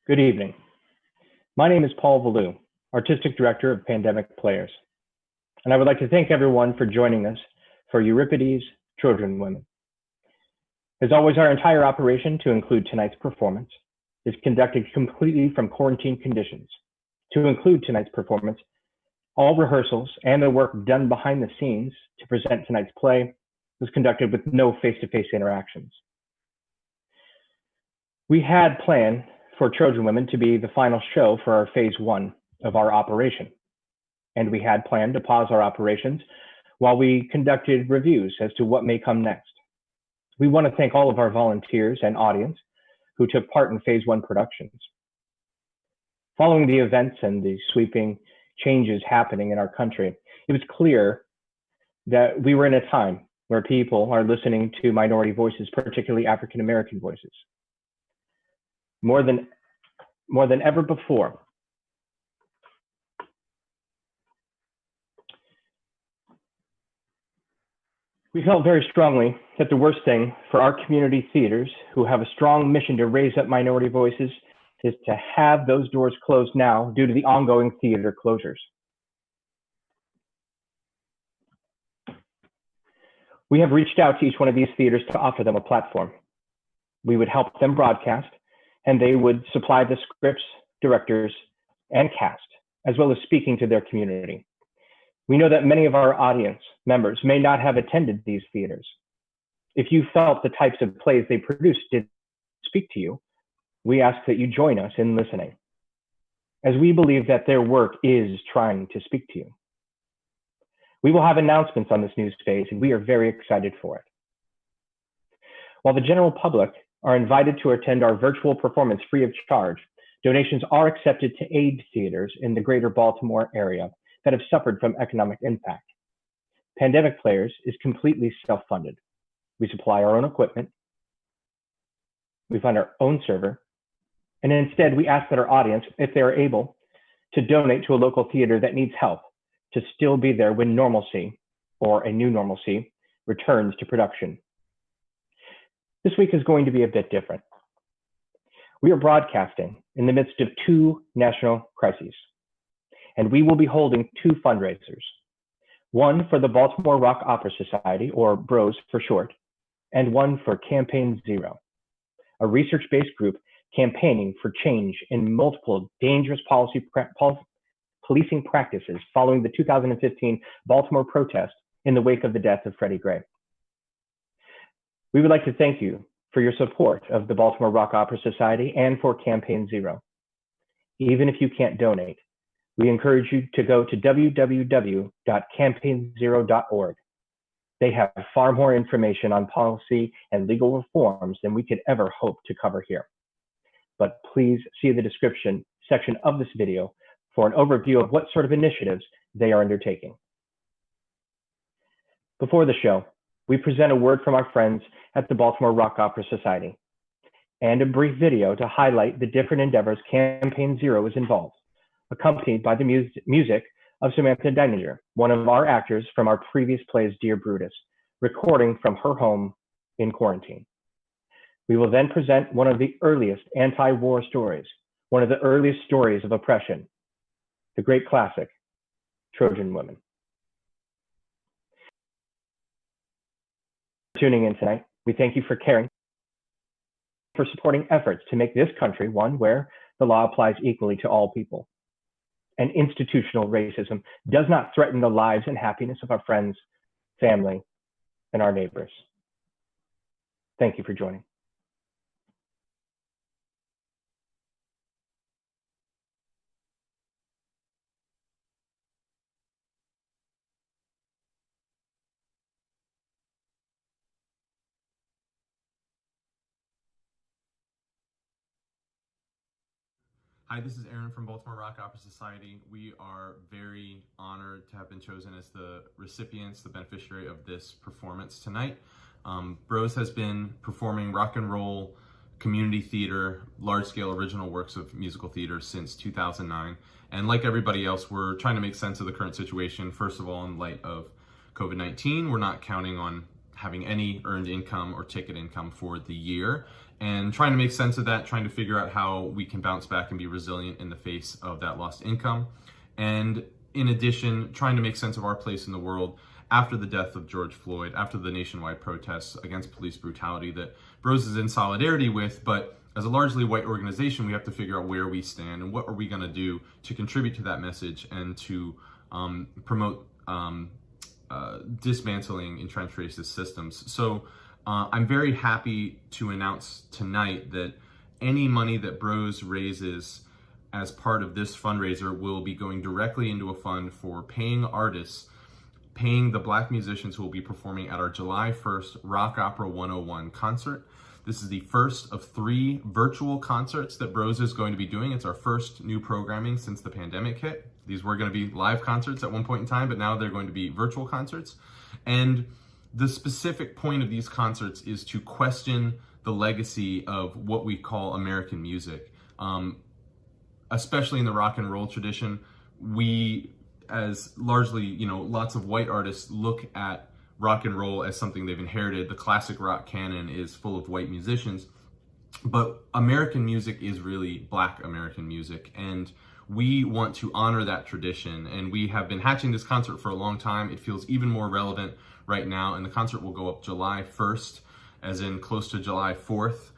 Good evening. My name is Paul Valou, Artistic Director of Pandemic Players, and I would like to thank everyone for joining us for Euripides, Trojan Women. As always, our entire operation, to include tonight's performance, is conducted completely from quarantine conditions. To include tonight's performance, all rehearsals and the work done behind the scenes to present tonight's play was conducted with no face-to-face interactions. We had planned for Trojan Women to be the final show for our phase 1 of our operation, and we had planned to pause our operations while we conducted reviews as to what may come next. We want to thank all of our volunteers and audience who took part in phase 1 productions. Following the events and the sweeping changes happening in our country, it was clear that we were in a time where people are listening to minority voices, particularly African American voices. More than ever before, we felt very strongly that the worst thing for our community theaters who have a strong mission to raise up minority voices is to have those doors closed now due to the ongoing theater closures. We have reached out to each one of these theaters to offer them a platform. We would help them broadcast, and they would supply the scripts, directors, and cast, as well as speaking to their community. We know that many of our audience members may not have attended these theaters. If you felt the types of plays they produced did speak to you, we ask that you join us in listening, as we believe that their work is trying to speak to you. We will have announcements on this news phase, and we are very excited for it. While the general public are invited to attend our virtual performance free of charge, donations are accepted to aid theaters in the greater Baltimore area that have suffered from economic impact. Pandemic Players is completely self-funded. We supply our own equipment, we fund our own server, and instead we ask that our audience, if they are able, to donate to a local theater that needs help to still be there when normalcy, or a new normalcy, returns to production. This week is going to be a bit different. We are broadcasting in the midst of 2 national crises, and we will be holding 2 fundraisers, one for the Baltimore Rock Opera Society, or BROS for short, and one for Campaign Zero, a research-based group campaigning for change in multiple dangerous policing practices following the 2015 Baltimore protest in the wake of the death of Freddie Gray. We would like to thank you for your support of the Baltimore Rock Opera Society and for Campaign Zero. Even if you can't donate, we encourage you to go to www.campaignzero.org. They have far more information on policy and legal reforms than we could ever hope to cover here. But please see the description section of this video for an overview of what sort of initiatives they are undertaking. Before the show, we present a word from our friends at the Baltimore Rock Opera Society and a brief video to highlight the different endeavors Campaign Zero is involved, accompanied by the music of Samantha Deininger, one of our actors from our previous plays Dear Brutus, recording from her home in quarantine. We will then present one of the earliest anti-war stories, one of the earliest stories of oppression, the great classic, Trojan Women. Tuning in tonight, we thank you for caring, for supporting efforts to make this country one where the law applies equally to all people, and institutional racism does not threaten the lives and happiness of our friends, family, and our neighbors. Thank you for joining. Hi, this is Aaron from Baltimore Rock Opera Society. We are very honored to have been chosen as the recipients, the beneficiary of this performance tonight. BROS has been performing rock and roll, community theater, large-scale original works of musical theater since 2009. And like everybody else, we're trying to make sense of the current situation. First of all, in light of COVID-19, we're not counting on having any earned income or ticket income for the year. and trying to make sense of that, trying to figure out how we can bounce back and be resilient in the face of that lost income. And in addition, trying to make sense of our place in the world after the death of George Floyd, after the nationwide protests against police brutality that Bros is in solidarity with, but as a largely white organization, we have to figure out where we stand and what are we going to do to contribute to that message and to promote dismantling entrenched racist systems. So I'm very happy to announce tonight that any money that Bros raises as part of this fundraiser will be going directly into a fund for paying artists, paying the Black musicians who will be performing at our July 1st Rock Opera 101 concert. This is the first of 3 virtual concerts that Bros is going to be doing. It's our first new programming since the pandemic hit. These were going to be live concerts at one point in time, but now they're going to be virtual concerts. And the specific point of these concerts is to question the legacy of what we call American music. Especially in the rock and roll tradition, we, as largely, lots of white artists look at rock and roll as something they've inherited. The classic rock canon is full of white musicians, but American music is really Black American music, and we want to honor that tradition. And we have been hatching this concert for a long time. It feels even more relevant right now, and the concert will go up July 1st, as in close to July 4th.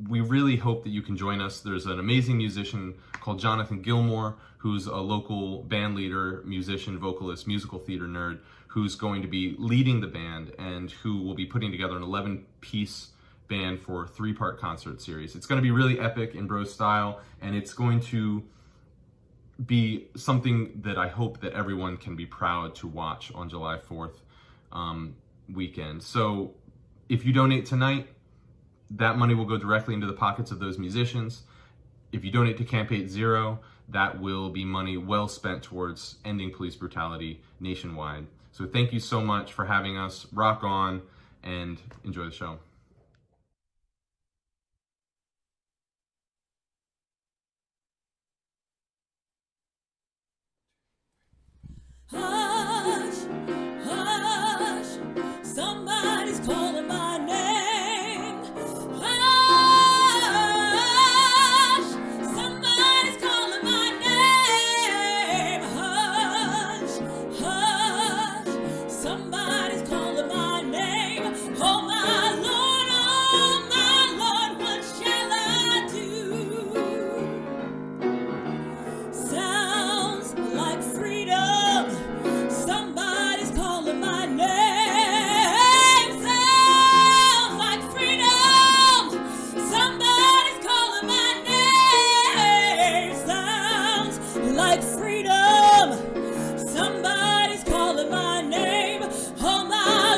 We really hope that you can join us. There's an amazing musician called Jonathan Gilmore, who's a local band leader, musician, vocalist, musical theater nerd, who's going to be leading the band and who will be putting together an 11-piece band for a 3-part concert series. It's going to be really epic in Bros style, and it's going to be something that I hope that everyone can be proud to watch on July 4th weekend. So if you donate tonight, that money will go directly into the pockets of those musicians. If you donate to Camp 8-0, that will be money well spent towards ending police brutality nationwide. So thank you so much for having us. Rock on and enjoy the show. Hush, hush, somebody's calling my name. Hush, somebody's calling my name. Hush, hush, somebody's calling my name. Oh my Lord, what shall I do? Sounds like freedom. Somebody's calling my name. Sounds like freedom. Somebody's calling my name. Sounds like freedom. Somebody's calling my name. Oh my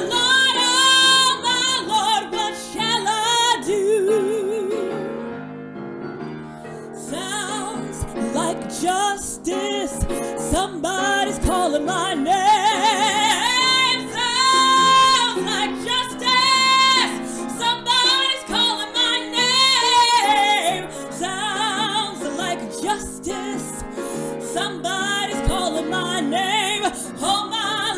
Lord, what shall I do? Sounds like justice. Somebody's calling my name. Sounds like justice. Somebody's calling my name. Sounds like justice. Somebody's calling my name. Oh my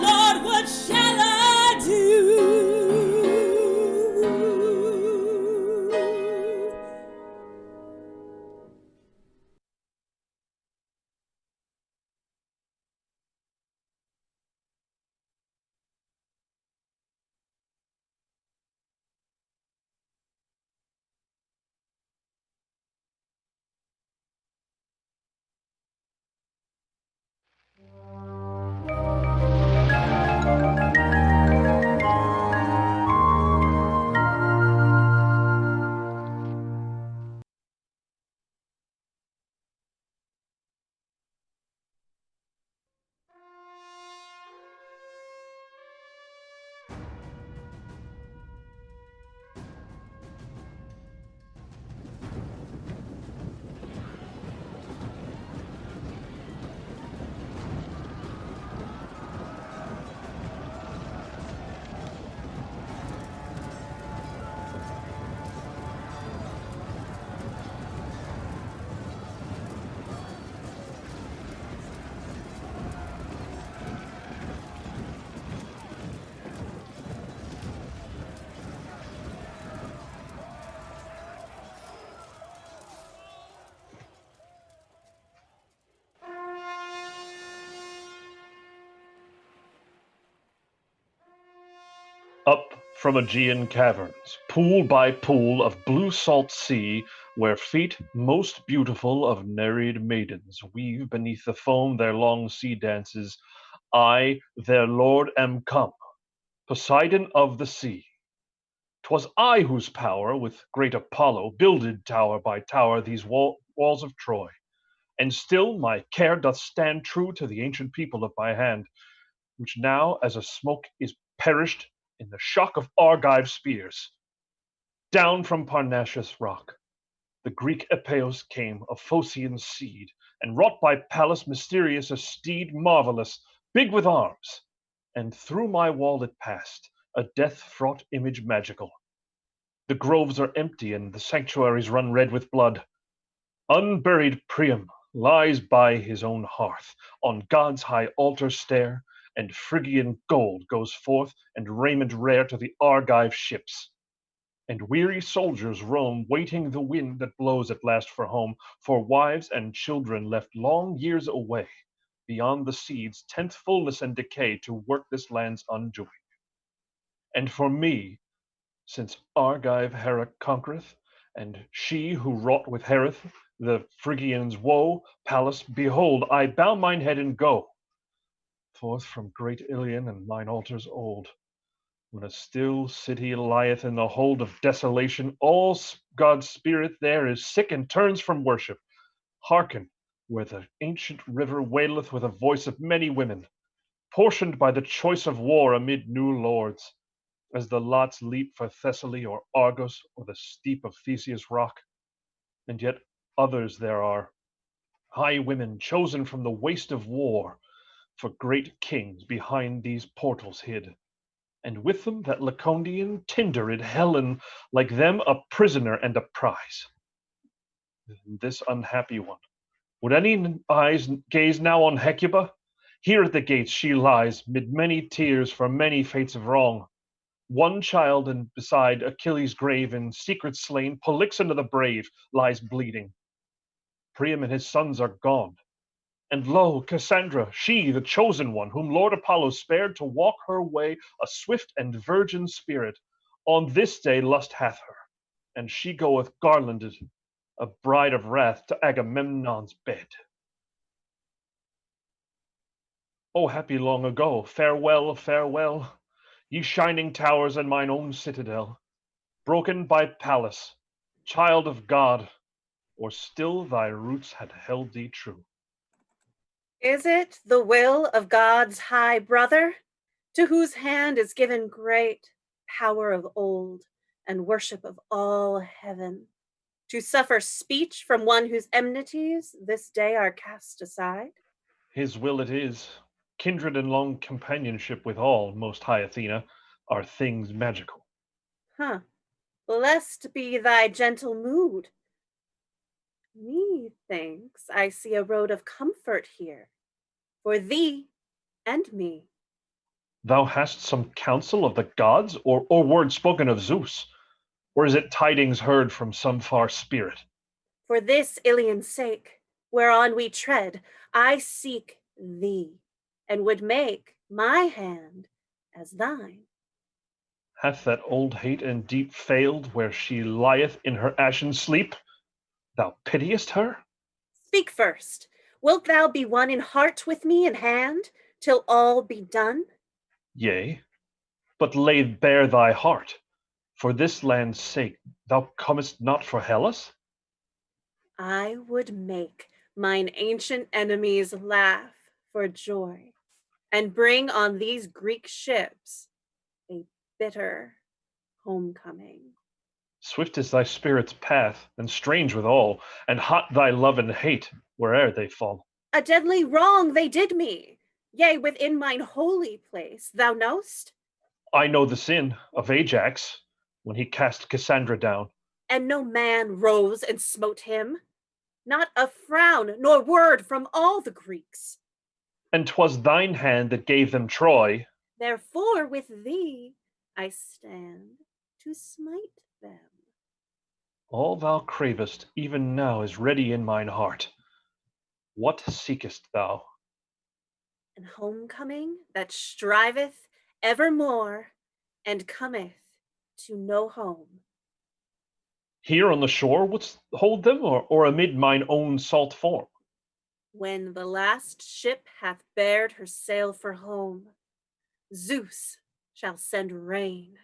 Lord, what shall I do? from Aegean caverns, pool by pool of blue salt sea, where feet most beautiful of nereid maidens weave beneath the foam their long sea dances, I, their lord, am come, Poseidon of the sea. 'Twas I whose power, with great Apollo, builded tower by tower these walls of Troy, and still my care doth stand true to the ancient people of my hand, which now as a smoke is perished in the shock of Argive spears. Down from Parnassus rock, the Greek Epeus came of Phocian seed, and wrought by Pallas mysterious a steed marvelous, big with arms, and through my wall it passed, a death-fraught image magical. The groves are empty, and the sanctuaries run red with blood. Unburied Priam lies by his own hearth, on God's high altar stair, and Phrygian gold goes forth, and raiment rare to the Argive ships. And weary soldiers roam, waiting the wind that blows at last for home, for wives and children left long years away, beyond the seed's 10th fullness and decay, to work this land's undoing. And for me, since Argive Hera conquereth, and she who wrought with Hereth the Phrygians' woe, Pallas, behold, I bow mine head and go forth from great Ilion and mine altars old. When a still city lieth in the hold of desolation, all God's spirit there is sick and turns from worship. Hearken, where the ancient river waileth with a voice of many women, portioned by the choice of war amid new lords, as the lots leap for Thessaly or Argos or the steep of Theseus' rock. And yet others there are, high women chosen from the waste of war, for great kings behind these portals hid. And with them that Lacondian Tinderid Helen, like them a prisoner and a prize. This unhappy one, would any eyes gaze now on Hecuba? Here at the gates she lies, mid many tears for many fates of wrong. One child, and beside Achilles' grave, in secret slain, Polyxena the brave lies bleeding. Priam and his sons are gone. And lo, Cassandra, she, the chosen one, whom Lord Apollo spared to walk her way, a swift and virgin spirit, on this day lust hath her, and she goeth garlanded, a bride of wrath, to Agamemnon's bed. O happy long ago, farewell, farewell, ye shining towers and mine own citadel, broken by Pallas, child of God, or still thy roots had held thee true. Is it the will of God's high brother, to whose hand is given great power of old and worship of all heaven, to suffer speech from one whose enmities this day are cast aside? His will it is. Kindred and long companionship with all, most high Athena, are things magical. Blessed be thy gentle mood. Methinks I see a road of comfort here, for thee and me. Thou hast some counsel of the gods, or word spoken of Zeus? Or is it tidings heard from some far spirit? For this Ilion's sake, whereon we tread, I seek thee, and would make my hand as thine. Hath that old hate and deep failed, where she lieth in her ashen sleep? Thou pitiest her? Speak first. Wilt thou be one in heart with me in hand, till all be done? Yea, but lay bare thy heart. For this land's sake, thou comest not for Hellas? I would make mine ancient enemies laugh for joy, and bring on these Greek ships a bitter homecoming. Swift is thy spirit's path, and strange withal, and hot thy love and hate, where'er they fall. A deadly wrong they did me, yea, within mine holy place, thou know'st? I know the sin of Ajax, when he cast Cassandra down. And no man rose and smote him, not a frown nor word from all the Greeks. And 'twas thine hand that gave them Troy. Therefore with thee I stand to smite them. All thou cravest even now is ready in mine heart. What seekest thou? An homecoming that striveth evermore, and cometh to no home. Here on the shore wouldst hold them, or amid mine own salt form? When the last ship hath bared her sail for home, Zeus shall send rain,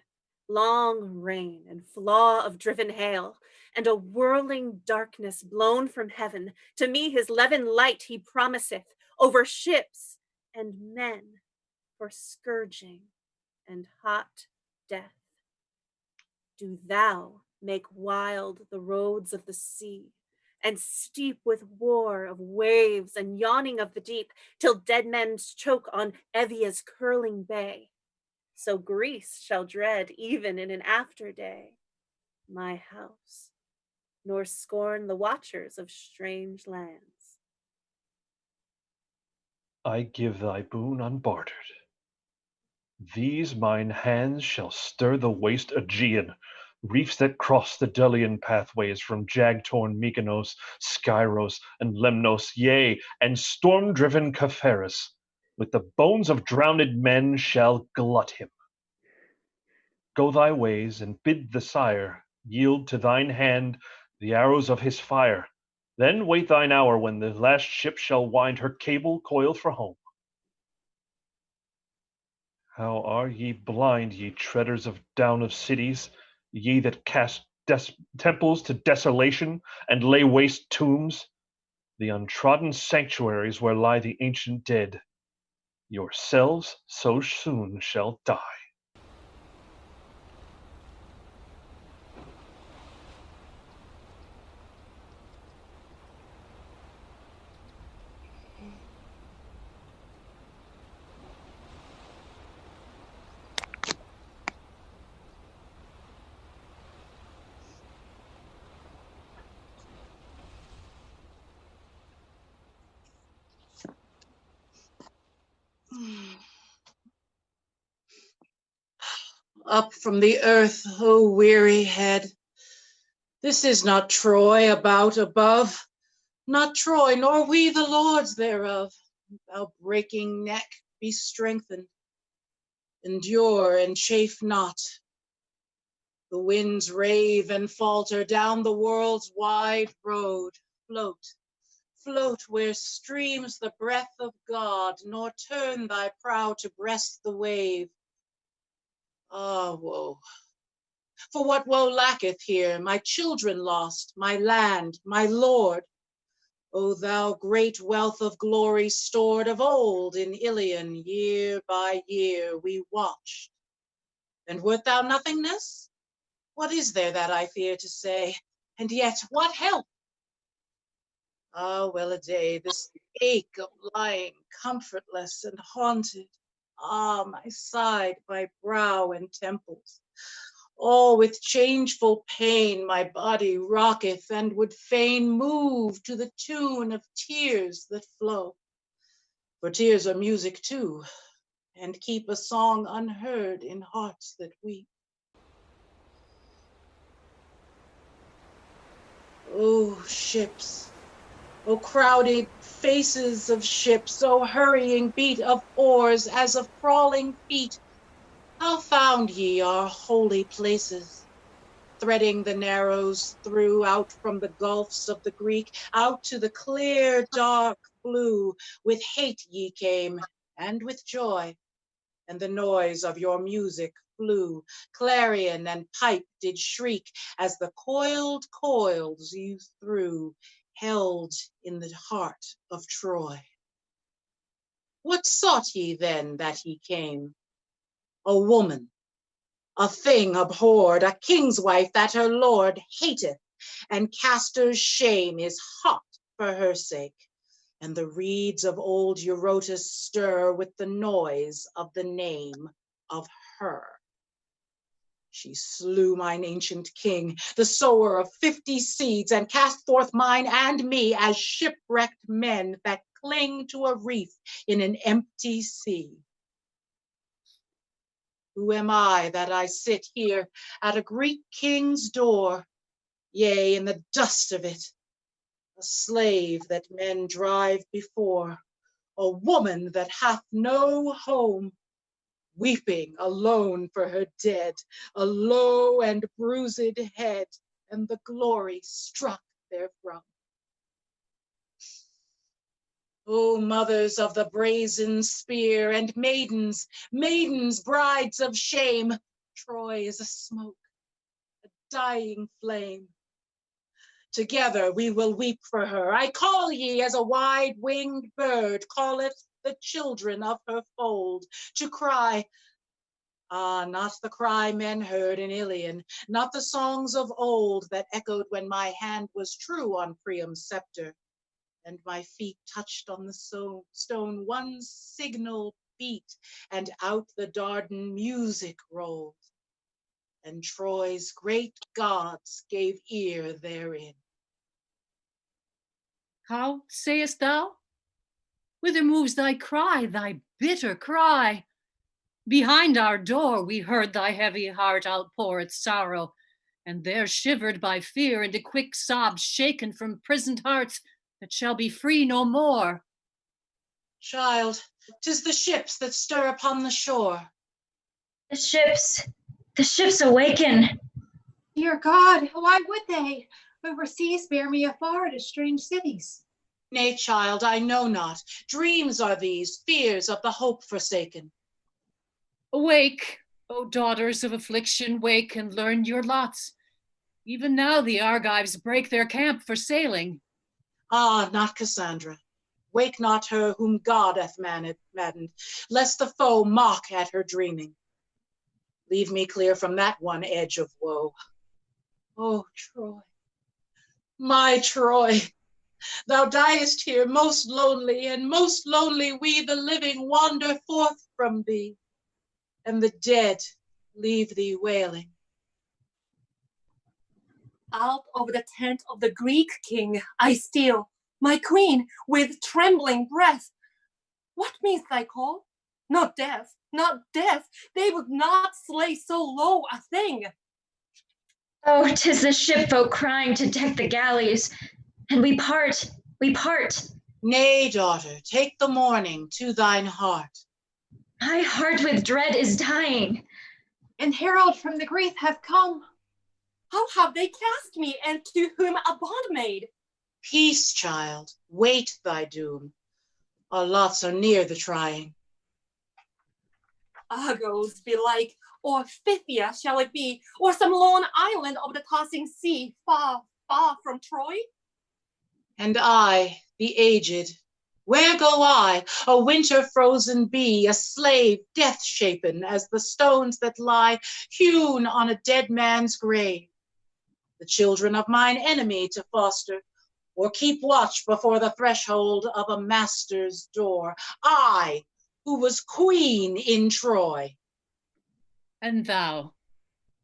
long rain, and flaw of driven hail, and a whirling darkness blown from heaven. To me his levin light he promiseth over ships and men, for scourging and hot death. Do thou make wild the roads of the sea, and steep with war of waves and yawning of the deep, till dead men choke on Evia's curling bay. So Greece shall dread even in an after day my house, nor scorn the watchers of strange lands. I give thy boon unbartered. These mine hands shall stir the waste Aegean, reefs that cross the Delian pathways from jag-torn Mykonos, Skyros, and Lemnos, yea, and storm-driven Caphaerus, with the bones of drowned men shall glut him. Go thy ways, and bid the sire yield to thine hand the arrows of his fire. Then wait thine hour when the last ship shall wind her cable coil for home. How are ye blind, ye treaders down of cities, ye that cast temples to desolation and lay waste tombs, the untrodden sanctuaries where lie the ancient dead. Yourselves so soon shall die. Up from the earth, O weary head. This is not Troy about above, not Troy, nor we the lords thereof. Thou breaking neck, be strengthened, endure and chafe not. The winds rave and falter down the world's wide road. Float, float where streams the breath of God, nor turn thy prow to breast the wave. Ah, woe. For what woe lacketh here? My children lost, my land, my Lord. O thou great wealth of glory stored of old in Ilion, year by year we watched. And wert thou nothingness? What is there that I fear to say? And yet what help? Ah, well a day, this ache of lying comfortless and haunted. Ah, my side, my brow and temples. All with changeful pain my body rocketh, and would fain move to the tune of tears that flow. For tears are music too, and keep a song unheard in hearts that weep. Oh, ships, oh, crowded faces of ships, oh, hurrying beat of oars as of crawling feet, how found ye our holy places? Threading the narrows through, out from the gulfs of the Greek, out to the clear, dark blue. With hate ye came, and with joy, and the noise of your music flew. Clarion and pipe did shriek as the coiled coils you threw, held in the heart of Troy. What sought ye then that he came? A woman, a thing abhorred, a king's wife that her lord hateth, and Castor's shame is hot for her sake. And the reeds of old Eurotas stir with the noise of the name of her. She slew mine ancient king, the sower of 50 seeds, and cast forth mine and me as shipwrecked men that cling to a reef in an empty sea. Who am I that I sit here at a Greek king's door, yea, in the dust of it, a slave that men drive before, a woman that hath no home, weeping alone for her dead, a low and bruised head, and the glory struck therefrom. O mothers of the brazen spear, and maidens, brides of shame, Troy is a smoke, a dying flame. Together we will weep for her. I call ye as a wide-winged bird calleth the children of her fold, to cry, ah, not the cry men heard in Ilion, not the songs of old that echoed when my hand was true on Priam's scepter, and my feet touched on the stone one signal beat, and out the Dardan music rolled, and Troy's great gods gave ear therein. How sayest thou? Whither moves thy cry, thy bitter cry? Behind our door we heard thy heavy heart outpour its sorrow, and there shivered by fear into quick sobs shaken from prisoned hearts that shall be free no more. Child, 'tis the ships that stir upon the shore. The ships awaken. Dear God, why would they? Overseas bear me afar to strange cities. Nay, child, I know not. Dreams are these, fears of the hope forsaken. Awake, O daughters of affliction, wake and learn your lots. Even now the Argives break their camp for sailing. Ah, not Cassandra. Wake not her whom God hath maddened, lest the foe mock at her dreaming. Leave me clear from that one edge of woe. Oh, Troy, my Troy, thou diest here most lonely, and most lonely we the living wander forth from thee, and the dead leave thee wailing. Out of the tent of the Greek king I steal, my queen, with trembling breath. What means thy call? Not death, not death. They would not slay so low a thing. Oh, 'tis the shipfolk crying to deck the galleys, and we part. Nay, daughter, take the mourning to thine heart. My heart with dread is dying. And herald from the Greek have come. How have they cast me, and to whom a bondmaid? Peace, child, wait thy doom. Our lots are near the trying. Argos belike, or Phthia shall it be, or some lone island of the tossing sea, far, far from Troy? And I, the aged, where go I, a winter-frozen bee, a slave death-shapen as the stones that lie hewn on a dead man's grave? The children of mine enemy to foster, or keep watch before the threshold of a master's door. I, who was queen in Troy. And thou,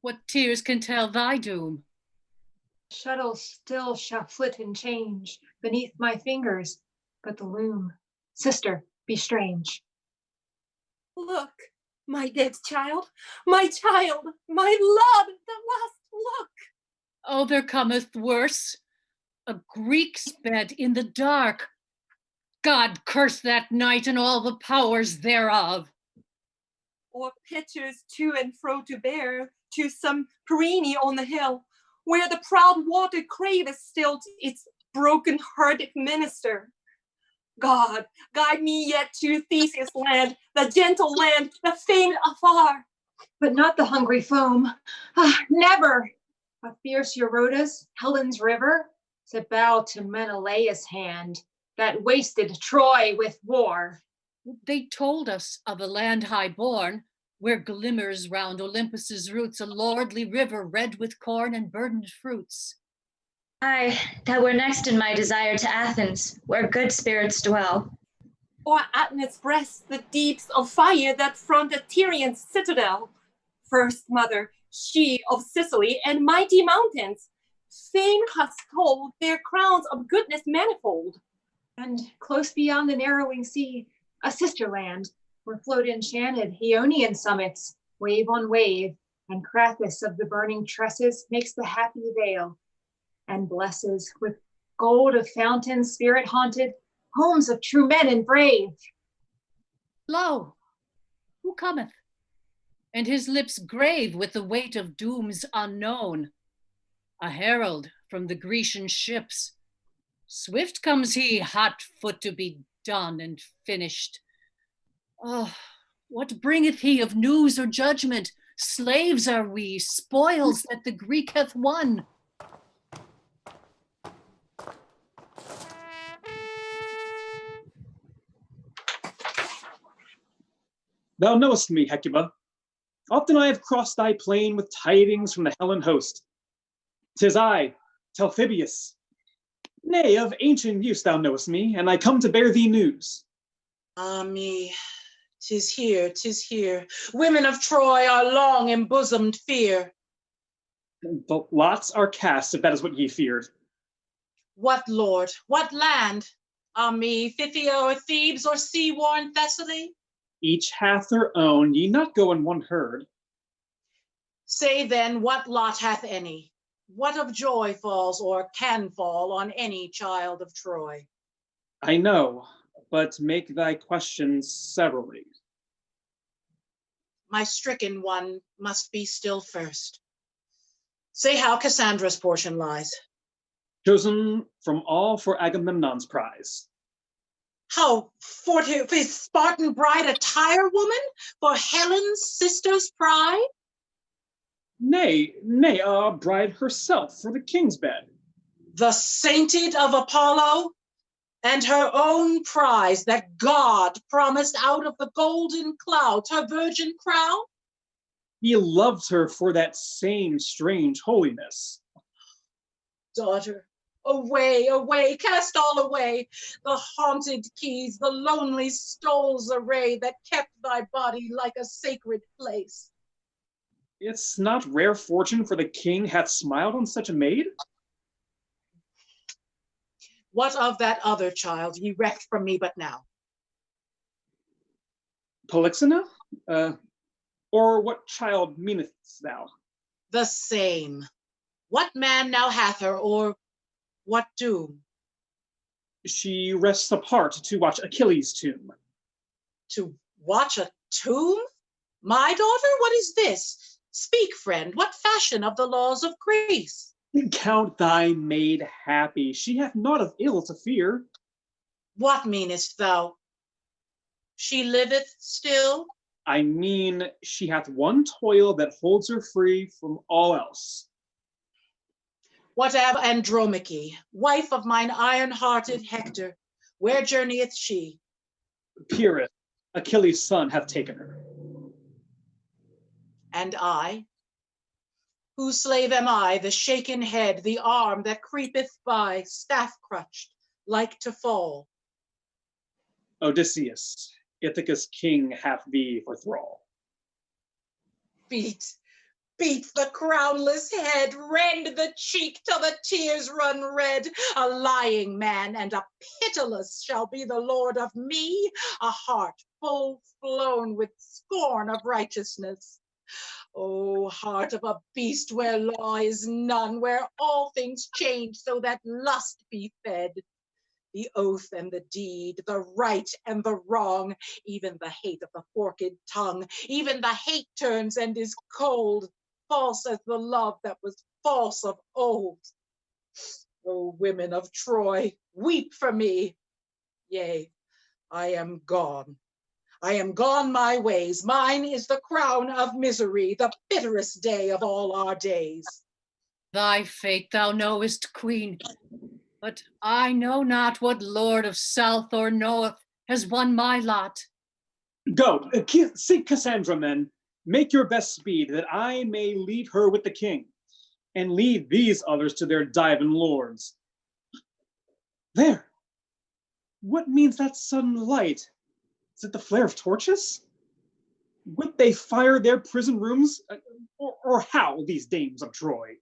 what tears can tell thy doom? Shuttles still shall flit and change beneath my fingers, but the loom, sister, be strange. Look, my dead child, my love, the last look. Oh, there cometh worse. A Greek's bed in the dark. God curse that night and all the powers thereof. Or pitchers to and fro to bear to some Perini on the hill, where the proud water craveth still its broken-hearted minister. God, guide me yet to Theseus' land, the gentle land, the famed afar. But not the hungry foam. Ah, never! A fierce Eurotas, Helen's river, to bow to Menelaus' hand, that wasted Troy with war. They told us of a land high-born, where glimmers round Olympus's roots a lordly river red with corn and burdened fruits. Aye, that were next in my desire to Athens, where good spirits dwell. Or Atnus' breast, the deeps of fire that front the Tyrian's citadel. First mother, she of Sicily and mighty mountains, fame has told their crowns of goodness manifold. And close beyond the narrowing sea, a sister land, where float enchanted Ionian summits, wave on wave, and Crathis of the burning tresses makes the happy veil, and blesses with gold of fountains spirit-haunted homes of true men and brave. Lo, who cometh? and his lips grave with the weight of dooms unknown. A herald from the Grecian ships. Swift comes he, hot foot to be done and finished. Oh, what bringeth he of news or judgment? Slaves are we, spoils that the Greek hath won. Thou knowest me, Hecuba. Often I have crossed thy plain with tidings from the Hellen host. 'Tis I, Talthybius. Nay, of ancient use thou knowest me, and I come to bear thee news. Ah me, 'tis here, 'tis here. Women of Troy are long embosomed fear. The lots are cast, if that is what ye feared. What lord, what land? Ah me, Phthia or Thebes or sea-worn Thessaly? Each hath her own, ye not go in one herd. Say then, what lot hath any? What of joy falls or can fall on any child of Troy? I know, but make thy questions severally. My stricken one must be still first. Say how Cassandra's portion lies. Chosen from all for Agamemnon's prize. How for his Spartan bride a tirewoman? For Helen's sister's pride? Nay, a bride herself for the king's bed. The sainted of Apollo, and her own prize that God promised out of the golden clouds, her virgin crown? He loved her for that same strange holiness. Daughter, away, away, cast all away, the haunted keys, the lonely stoles array that kept thy body like a sacred place. It's not rare fortune for the king hath smiled on such a maid? What of that other child ye reft from me but now? Polyxena? Or what child meanest thou? The same. What man now hath her, or what doom? She rests apart to watch Achilles' tomb. To watch a tomb? My daughter, what is this? Speak, friend, what fashion of the laws of Greece? Count thy maid happy, she hath naught of ill to fear. What meanest thou? She liveth still? I mean, she hath one toil that holds her free from all else. What of Andromache, wife of mine iron-hearted Hector? Where journeyeth she? Pyrrhus, Achilles' son, hath taken her. And I? Whose slave am I, the shaken head, the arm that creepeth by, staff-crutched, like to fall? Odysseus, Ithaca's king, hath thee for thrall. Beat the crownless head, rend the cheek till the tears run red. A lying man and a pitiless shall be the lord of me, a heart full flown with scorn of righteousness. O heart of a beast where law is none, where all things change so that lust be fed. The oath and the deed, the right and the wrong, even the hate of the forked tongue, even the hate turns and is cold, false as the love that was false of old. O women of Troy, weep for me. Yea, I am gone. I am gone my ways. Mine is the crown of misery, the bitterest day of all our days. Thy fate thou knowest, queen, but I know not what lord of south or north has won my lot. Go, seek Cassandra, men. Make your best speed, that I may leave her with the king, and lead these others to their divine lords. There! What means that sudden light? Is it the flare of torches? Would they fire their prison rooms? Or how, these dames of Troy?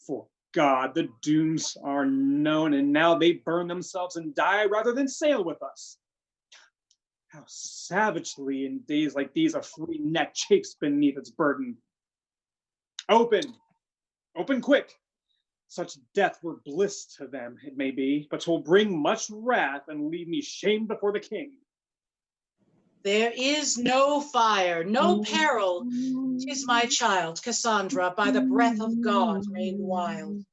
For God, the dooms are known, and now they burn themselves and die rather than sail with us. How savagely in days like these a free neck chafes beneath its burden. Open quick. Such death were bliss to them, it may be, but 'twill bring much wrath and leave me shamed before the king. There is no fire, no peril. 'Tis my child, Cassandra, by the breath of God made wild.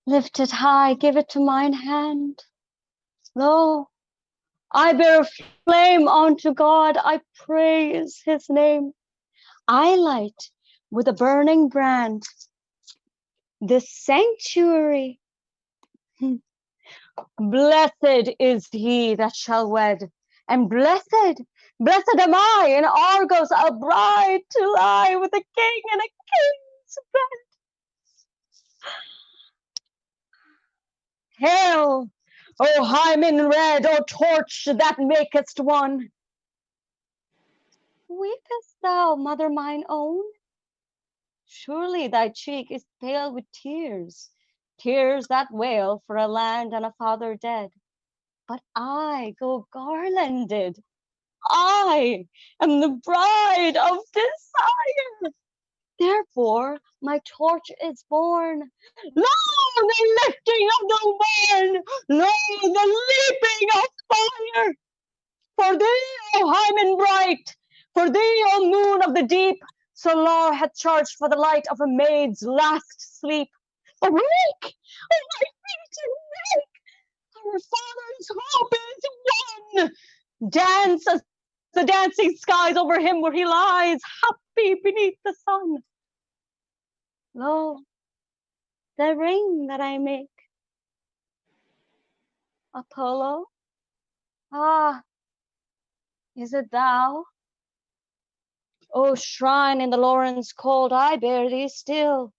Lift it high, give it to mine hand. Lo, I bear flame unto God, I praise his name. I light with a burning brand this sanctuary. Blessed is he that shall wed, and blessed am I in Argos, a bride to lie with a king in a king's bed. Hail, O Hymen red, O torch that makest one. Weepest thou, mother mine own? Surely thy cheek is pale with tears, tears that wail for a land and a father dead. But I go garlanded. I am the bride of desire. Therefore, my torch is born. Lo, the lifting of the morn! Lo, the leaping of fire! For thee, O Hymen bright! For thee, O moon of the deep! Solar hath charged for the light of a maid's last sleep. Awake! Oh, my feet, awake! Our father's hope is won! Dance as the dancing skies over him where he lies, happy beneath the sun. Lo, the ring that I make. Apollo? Ah, is it thou? O shrine in the Laurens cold, I bear thee still.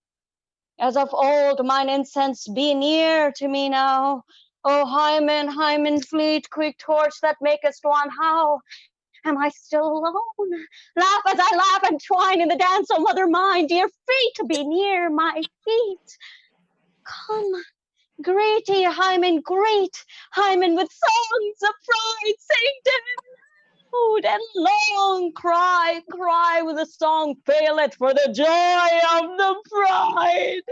As of old, mine incense be near to me now. O Hymen, Hymen fleet, quick torch that makest one, how am I still alone? Laugh as I laugh and twine in the dance, O mother mine, dear feet, be near my feet. Come, greet ye, Hymen, greet, Hymen with songs of pride, sing to loud and long, cry, cry with a song, fail it for the joy of the bride.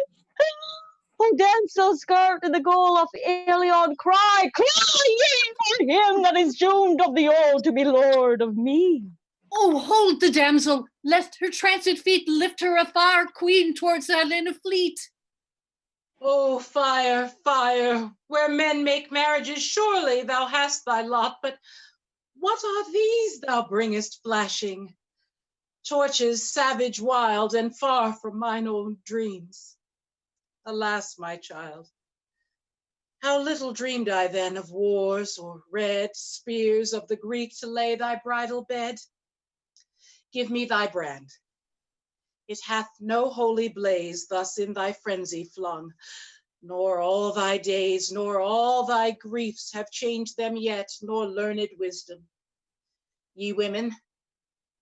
O damsels girt in the goal of Ilion, cry, cry ye for him that is doomed of the old to be lord of me. Oh, hold the damsel, lest her tranced feet lift her afar, queen, towards that land of fleet. Oh, fire, fire, where men make marriages, surely thou hast thy lot, but what are these thou bringest flashing? Torches savage, wild, and far from mine own dreams. Alas, my child, how little dreamed I then of wars or red spears of the Greek to lay thy bridal bed. Give me thy brand. It hath no holy blaze thus in thy frenzy flung, nor all thy days, nor all thy griefs have changed them yet, nor learned wisdom. Ye women,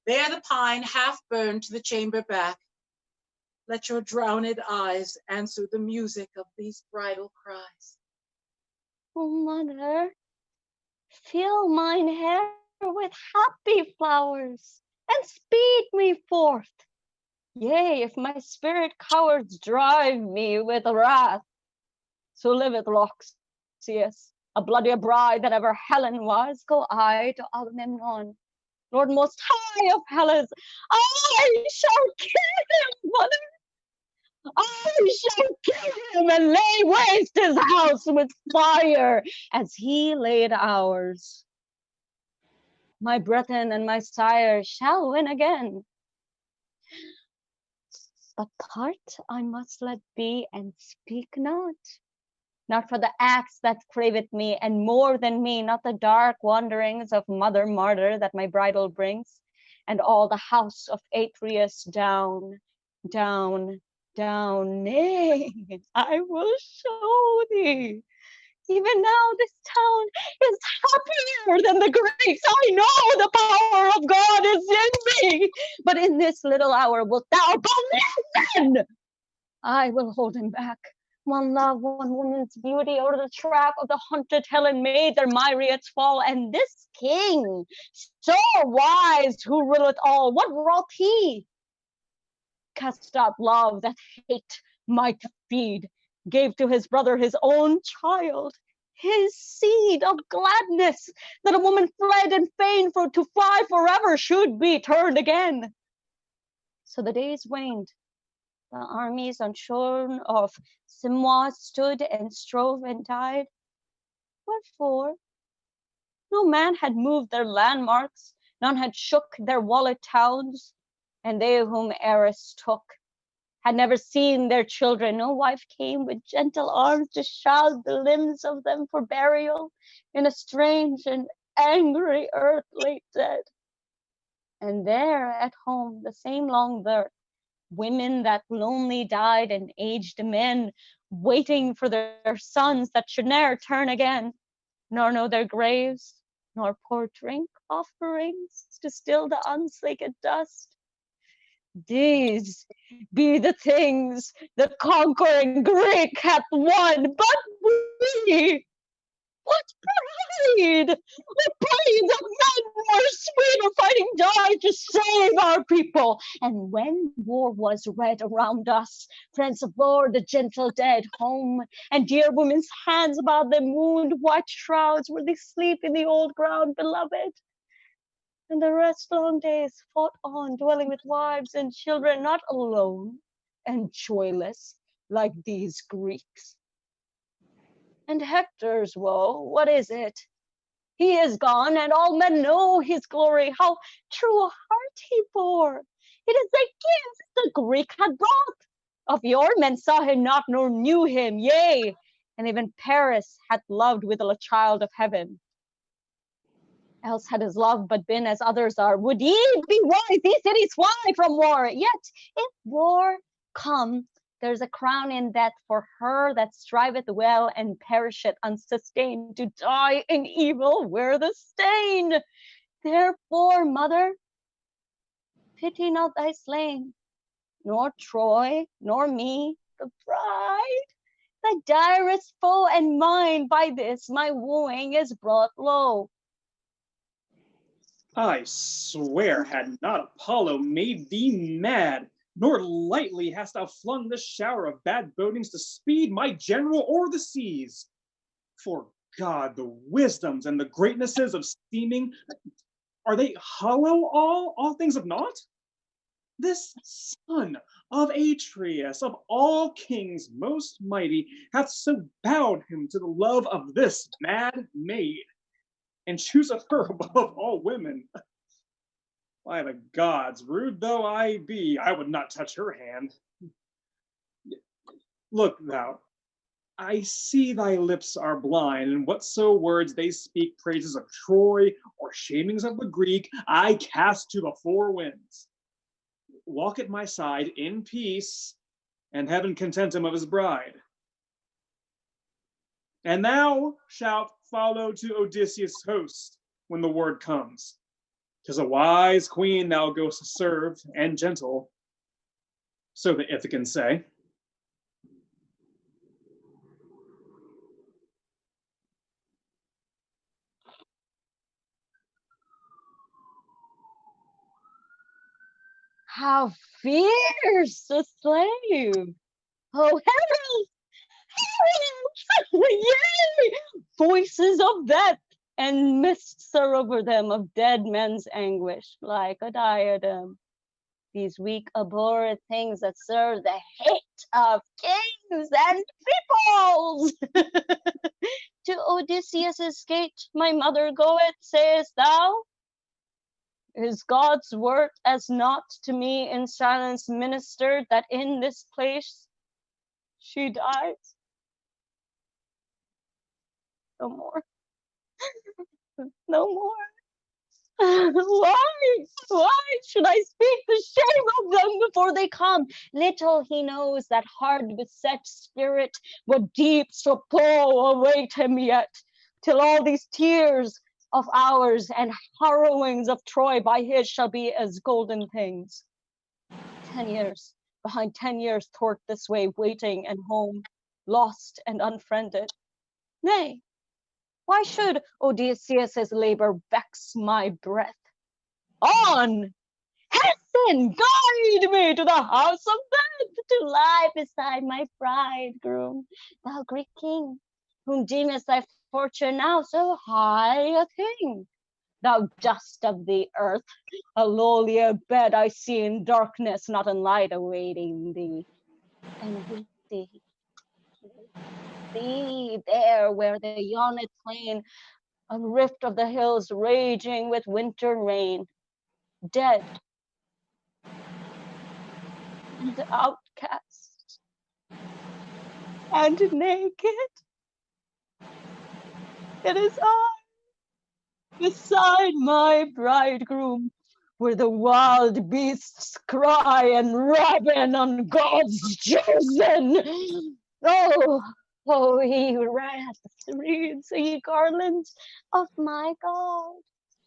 bear the pine half burned to the chamber back. Let your drowned eyes answer the music of these bridal cries. O mother, fill mine hair with happy flowers, and speed me forth. Yea, if my spirit cowards drive me with wrath, so liveth Loxias, a bloodier bride than ever Helen was, go I to Agamemnon, Lord most high of Hellas. I shall kill him, mother. I shall kill him and lay waste his house with fire as he laid ours. My brethren and my sire shall win again. But part I must let be and speak not for the acts that craveth me, and more than me, not the dark wanderings of mother martyr that my bridal brings, and all the house of Atreus down, down, down. Nay, I will show thee. Even now this town is happier than the Greeks. I know the power of God is in me, but in this little hour wilt thou listen? I will hold him back. One love, one woman's beauty, over the trap of the hunted Helen made their myriads fall. And this king, so wise, who ruleth all, what wrought he? Cast out love that hate might feed, gave to his brother his own child. his seed of gladness, that a woman fled and fain for to fly forever should be turned again. So the days waned. The armies unshorn of Simwa stood and strove and died. What for? No man had moved their landmarks, none had shook their walled towns, and they whom Eris took had never seen their children. No wife came with gentle arms to shroud the limbs of them for burial in a strange and angry earth lay dead. And there at home, the same long birth, women that lonely died and aged men, waiting for their sons that should ne'er turn again, nor know their graves, nor pour drink offerings to still the unslaked dust. These be the things the conquering Greek hath won, but we, what pride! The blades of men were sweeter fighting died to save our people. And when war was red around us, friends bore the gentle dead home, and dear women's hands about their mooned white shrouds where they sleep in the old ground beloved. And the rest long days fought on, dwelling with wives and children, not alone and joyless like these Greeks. And Hector's woe, what is it? He is gone, and all men know his glory, how true a heart he bore. It is a gift the Greek had brought. Of your men saw him not, nor knew him, yea, and even Paris hath loved with a child of heaven. Else had his love but been as others are. Would ye be wise, these cities fly from war? Yet if war come, there's a crown in death for her that striveth well and perisheth unsustained. To die in evil were the stain. Therefore, mother, pity not thy slain, nor Troy, nor me, the bride. Thy direst foe and mine, by this my wooing is brought low. I swear, had not Apollo made thee mad, nor lightly hast thou flung this shower of bad bodings to speed my general o'er the seas. For God, the wisdoms and the greatnesses of seeming, are they hollow all things of naught? This son of Atreus, of all kings most mighty, hath so bowed him to the love of this mad maid, and chooseth her above all women. By the gods, rude though I be, I would not touch her hand. Look thou, I see thy lips are blind, and whatso words they speak, praises of Troy or shamings of the Greek, I cast to the four winds. Walk at my side in peace, and heaven content him of his bride. And thou shalt follow to Odysseus' host when the word comes. 'Tis a wise queen thou goest to serve, and gentle, so the Ithacans say. How fierce a slave! Oh, herald! Herald! Yea! Voices of death, and mists are over them of dead men's anguish, like a diadem. These weak, abhorred things that serve the hate of kings and peoples. To Odysseus' gate my mother goeth, sayest thou? Is God's word as naught to me in silence ministered, that in this place she dies? No more. No more. Why should I speak the shame of them before they come? Little he knows that hard beset spirit what deeps of woe await him yet, till all these tears of ours and harrowings of Troy by his shall be as golden things. 10 years, behind 10 years toward this way, waiting and home, lost and unfriended. Nay, why should Odysseus' labor vex my breath? On! Hasten, guide me to the house of death, to lie beside my bridegroom, thou Greek king, whom deemest thy fortune now so high a thing? Thou dust of the earth, a lowlier bed I see in darkness, not in light awaiting thee. And with thee there where the yawned plain, a rift of the hills raging with winter rain, dead and outcast and naked, it is I beside my bridegroom, where the wild beasts cry and raven on God's chosen. Oh, oh, ye wreaths, reeds, ye garlands of my God,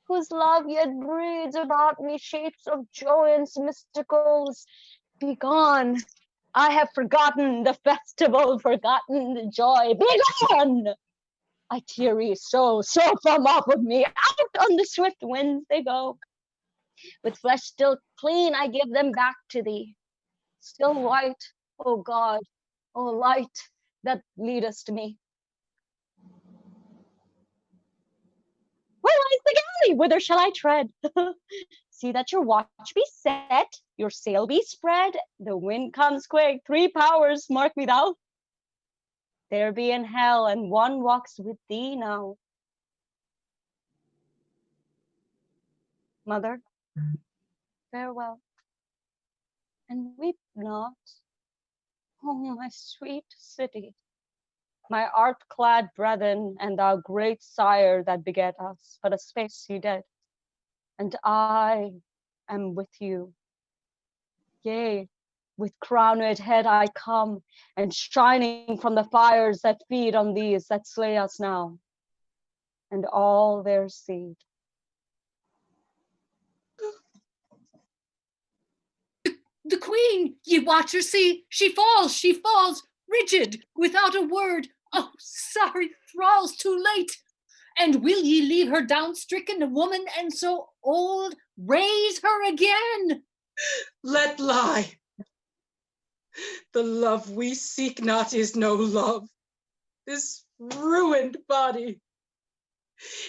whose love yet breeds about me shapes of joyance mysticals. Begone! I have forgotten the festival, forgotten the joy. Begone! I teary so from off of me, out on the swift winds they go. With flesh still clean, I give them back to thee, still white, O God, O light that leadest me. Where lies the galley? Whither shall I tread? See that your watch be set, your sail be spread, the wind comes quick, 3 powers, mark me thou. There be in hell, and one walks with thee now. Mother, farewell, and weep not. Oh, my sweet city, my art-clad brethren, and thou great sire that begat us, but a space ye dead, and I am with you. Yea, with crowned head I come, and shining from the fires that feed on these that slay us now, and all their seed. The queen, ye watchers, see, she falls, rigid, without a word. Oh, sorry thralls, too late. And will ye leave her down-stricken, a woman and so old? Raise her again. Let lie. The love we seek not is no love. This ruined body,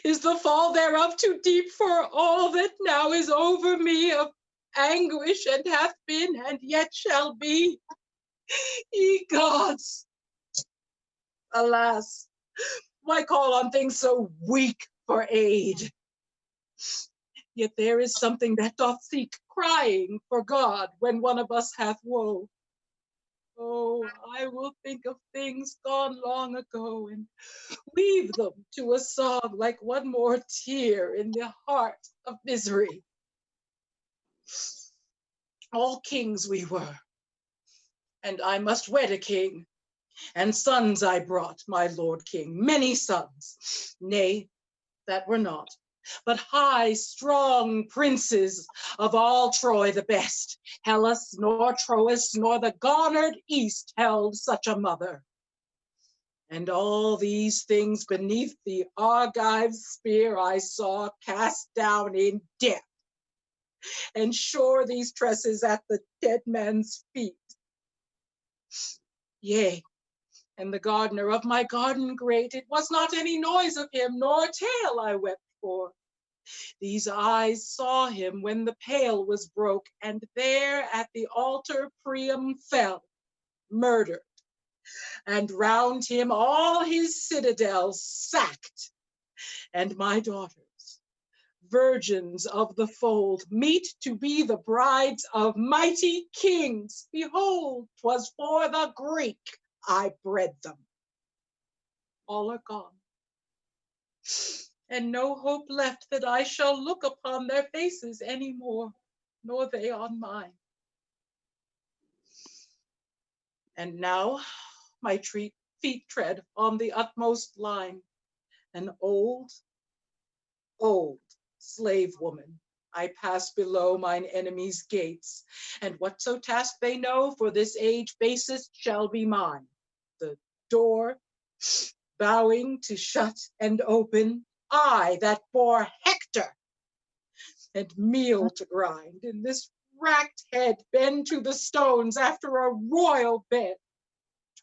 is the fall thereof too deep for all that now is over me of anguish, and hath been, and yet shall be? Ye gods! Alas, why call on things so weak for aid? Yet there is something that doth seek, crying for God when one of us hath woe. Oh, I will think of things gone long ago and weave them to a song like one more tear in the heart of misery. All kings we were, and I must wed a king. And sons I brought, my lord king, many sons. Nay, that were not, but high, strong princes of all Troy the best. Hellas, nor Troas, nor the garnered East held such a mother. And all these things beneath the Argive's spear I saw cast down in death, and shore these tresses at the dead man's feet. Yea, and the gardener of my garden great, it was not any noise of him, nor tale I wept for. These eyes saw him when the pale was broke, and there at the altar Priam fell, murdered, and round him all his citadels sacked. And my daughters, virgins of the fold, meet to be the brides of mighty kings. Behold, 'twas for the Greek I bred them. All are gone, and no hope left that I shall look upon their faces any more, nor they on mine. And now my feet tread on the utmost line, an old slave woman. I pass below mine enemies' gates, and whatso task they know for this age basest shall be mine. The door bowing to shut and open, I that bore Hector, and meal to grind, in this racked head bend to the stones after a royal bed.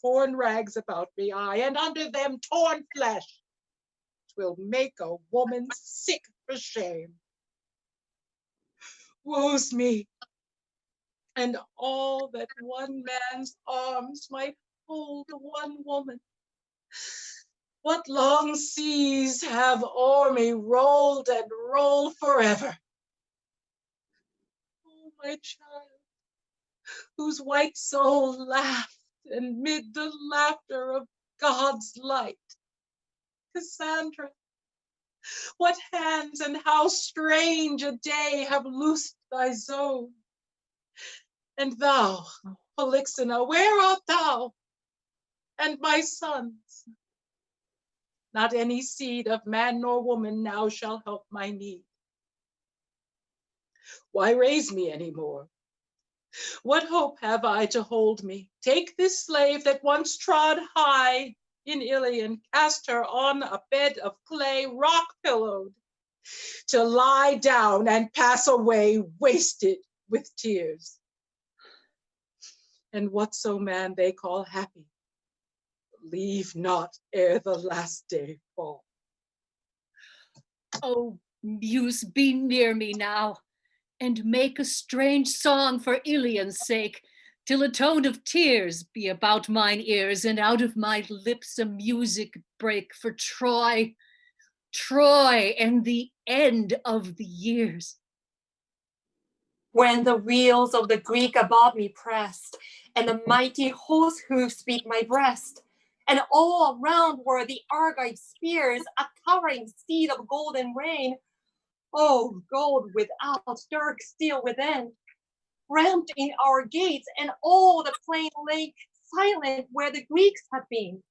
Torn rags about me, I, and under them torn flesh. will make a woman sick for shame. Woe's me, and all that one man's arms might hold one woman. What long seas have o'er me rolled and roll forever. Oh, my child, whose white soul laughed amid the laughter of God's light. Cassandra, what hands and how strange a day have loosed thy zone. And thou, Polyxena, where art thou? And my sons? Not any seed of man nor woman now shall help my need. Why raise me any more? What hope have I to hold me? Take this slave that once trod high in Ilion, cast her on a bed of clay, rock-pillowed, to lie down and pass away wasted with tears. And whatso man they call happy, leave not ere the last day fall. Oh, Muse, be near me now, and make a strange song for Ilion's sake, till a tone of tears be about mine ears, and out of my lips a music break for Troy, Troy, and the end of the years. When the wheels of the Greek above me pressed, and the mighty horse hoofs beat my breast, and all around were the Argive spears, a towering steed of golden rain, oh, gold without, dark steel within, ramped in our gates, and all the plain lay silent where the Greeks had been.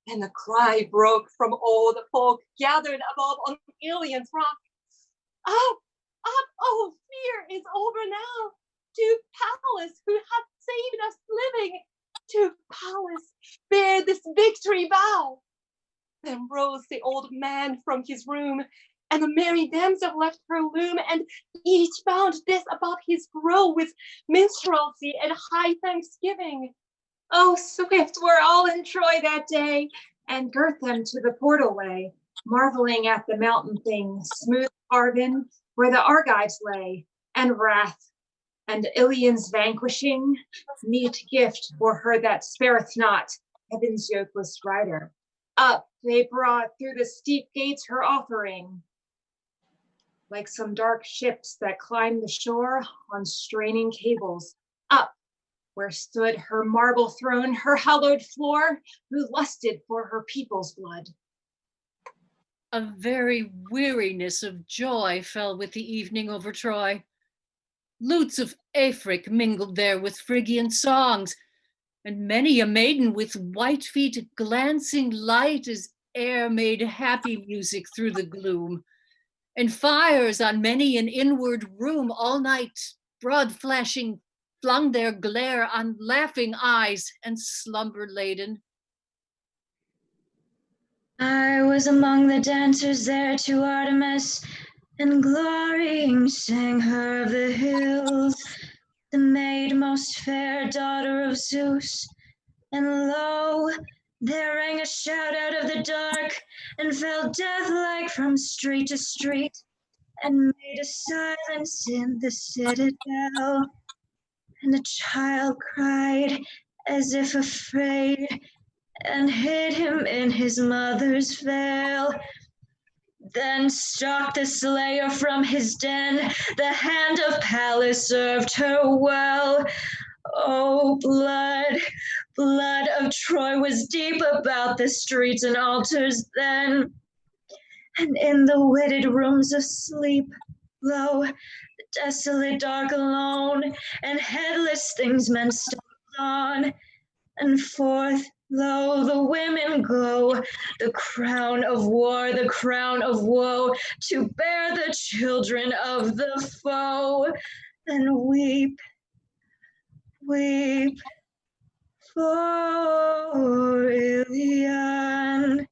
And the cry broke from all the folk gathered above on Ilion's rock. Up, up, oh, fear is over now. To Pallas, who hath saved us living, to Pallas bear this victory vow. Then rose the old man from his room, and the merry damsel left her loom, and each bound this about his brow with minstrelsy and high thanksgiving. Oh, swift were all in Troy that day, and girt them to the portal way, marveling at the mountain thing, smooth carven, where the Argives lay, and wrath, and Ilion's vanquishing, meet gift for her that spareth not, heaven's yokeless rider. Up they brought through the steep gates her offering, like some dark ships that climb the shore on straining cables. Up where stood her marble throne, her hallowed floor, who lusted for her people's blood. A very weariness of joy fell with the evening over Troy. Lutes of Afric mingled there with Phrygian songs, and many a maiden with white feet glancing light as air made happy music through the gloom. And fires on many an inward room all night, broad flashing, flung their glare on laughing eyes and slumber laden. I was among the dancers there to Artemis, and glorying sang her of the hills, the maid most fair, daughter of Zeus. And lo, there rang a shout out of the dark, and fell death-like from street to street, and made a silence in the citadel. And a child cried as if afraid, and hid him in his mother's veil. Then stalked the slayer from his den, the hand of Pallas served her well. Oh, blood, blood of Troy was deep about the streets and altars then. And in the wedded rooms of sleep, lo, the desolate dark alone, and headless things men stumbled on. And forth, lo, the women go, the crown of war, the crown of woe, to bear the children of the foe, and weep, weep for Ilion.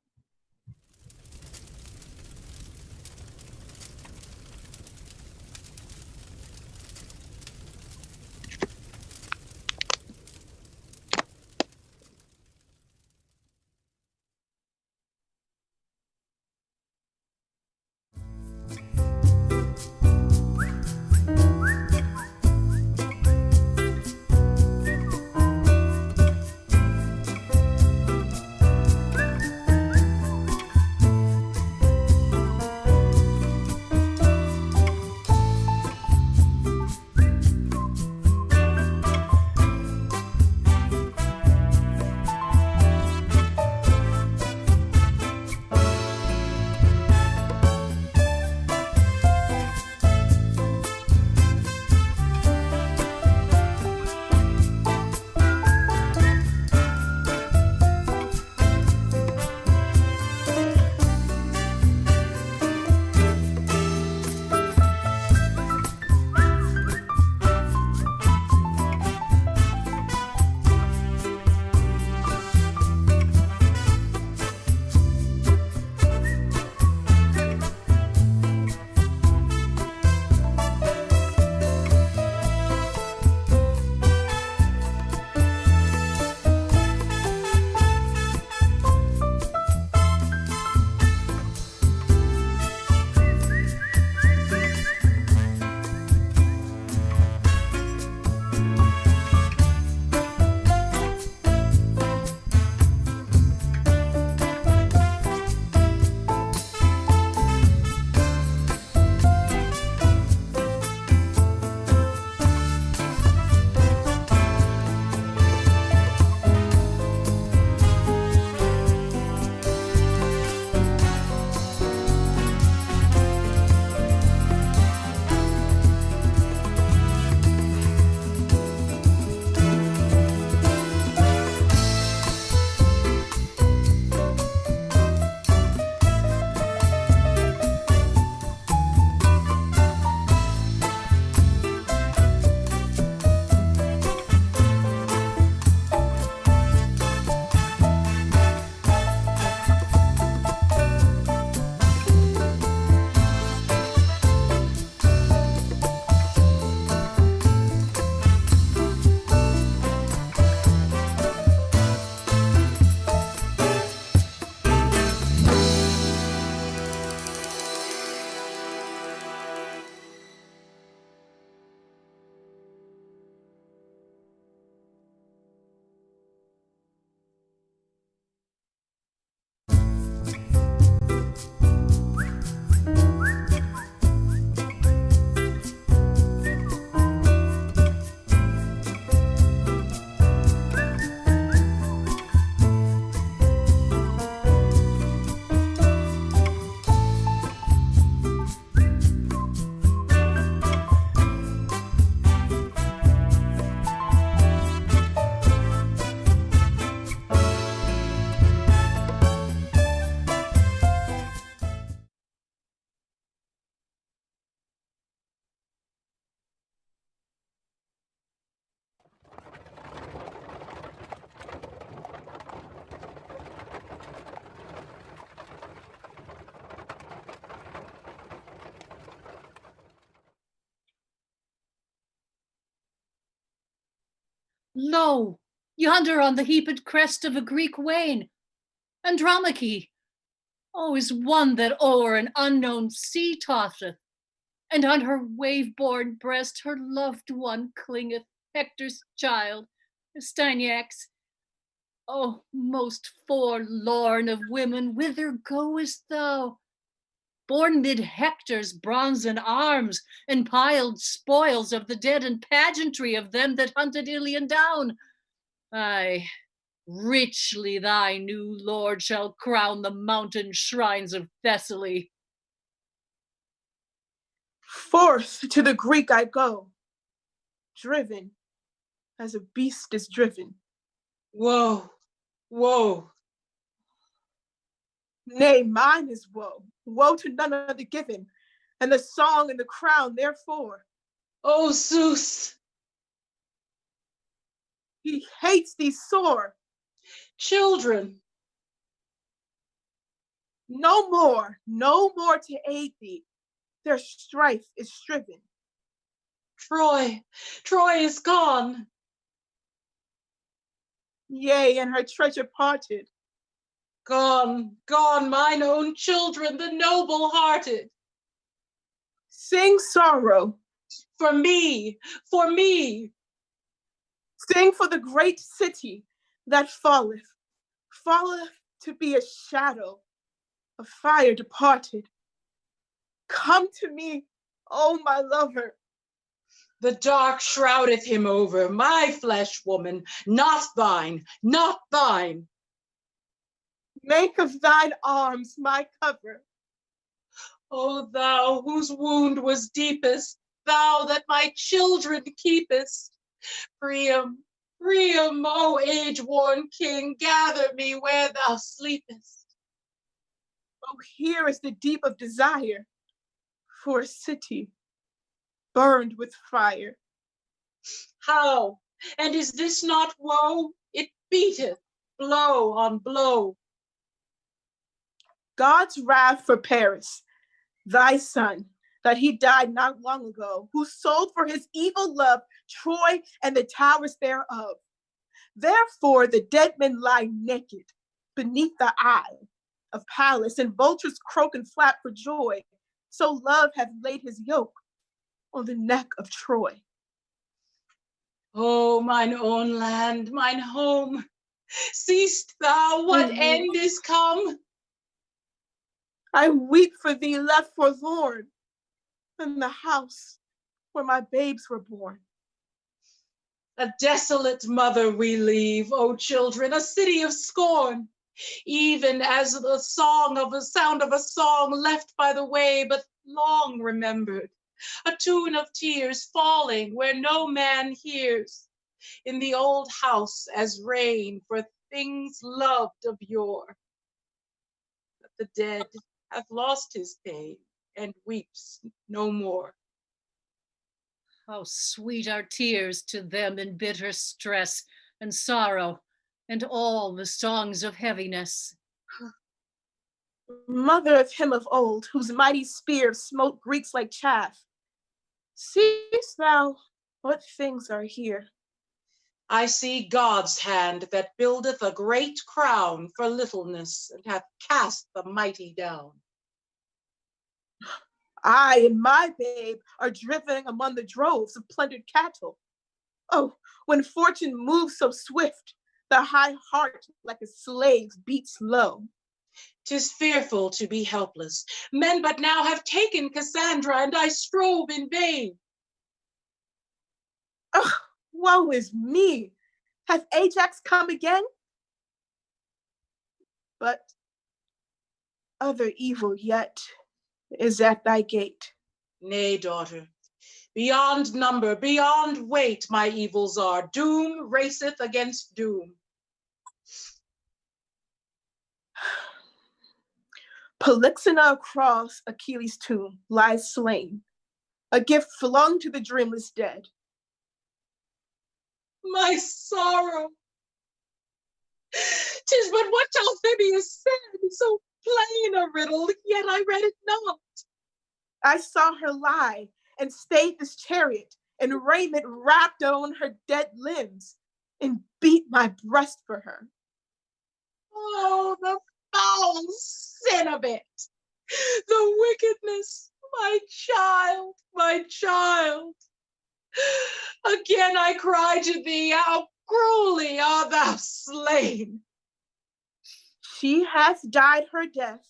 Lo, yonder on the heaped crest of a Greek wain, Andromache, is one that o'er an unknown sea tosseth, and on her wave-borne breast her loved one clingeth, Hector's child, Stynax. Oh, most forlorn of women, whither goest thou? Born mid Hector's bronzen arms, and piled spoils of the dead, and pageantry of them that hunted Ilion down. Aye, richly thy new lord shall crown the mountain shrines of Thessaly. Forth to the Greek I go, driven as a beast is driven. Woe, woe. Nay, mine is woe, woe to none other given, and the song and the crown therefore. O Zeus! He hates thee sore. Children! No more to aid thee. Their strife is striven. Troy is gone. Yea, and her treasure parted. Gone, mine own children, the noble-hearted. Sing sorrow. For me. Sing for the great city that falleth to be a shadow, a fire departed. Come to me, O my lover. The dark shroudeth him over, my flesh woman, not thine. Make of thine arms my cover. O thou whose wound was deepest, thou that my children keepest. Priam, O age-worn king, gather me where thou sleepest. Oh, here is the deep of desire for a city burned with fire. How? And is this not woe? It beateth, blow on blow. God's wrath for Paris, thy son, that he died not long ago, who sold for his evil love Troy and the towers thereof. Therefore the dead men lie naked beneath the eye of Pallas, and vultures croak and flap for joy. So love hath laid his yoke on the neck of Troy. Oh, mine own land, mine home, seest thou what end is come? I weep for thee left forlorn in the house where my babes were born. A desolate mother we leave, O children, a city of scorn, even as the sound of a song left by the way, but long remembered, a tune of tears falling where no man hears, in the old house as rain for things loved of yore. But the dead hath lost his pain and weeps no more. How sweet are tears to them in bitter stress and sorrow, and all the songs of heaviness. Mother of him of old, whose mighty spear smote Greeks like chaff, seest thou what things are here? I see God's hand that buildeth a great crown for littleness, and hath cast the mighty down. I and my babe are driven among the droves of plundered cattle. Oh, when fortune moves so swift, the high heart like a slave beats low. 'Tis fearful to be helpless. Men but now have taken Cassandra, and I strove in vain. Oh, woe is me! Hath Ajax come again? But other evil yet is at thy gate. Nay, daughter, beyond number, beyond weight my evils are. Doom raceth against doom. Polyxena across Achilles' tomb lies slain, a gift flung to the dreamless dead. My sorrow! 'Tis but what Talthybius said, so plain a riddle, yet I read it not. I saw her lie and stayed this chariot, and raiment wrapped on her dead limbs. beat my breast for her. Oh, the foul sin of it, the wickedness, my child, my child. Again I cry to thee, how cruelly art thou slain. She hath died her death,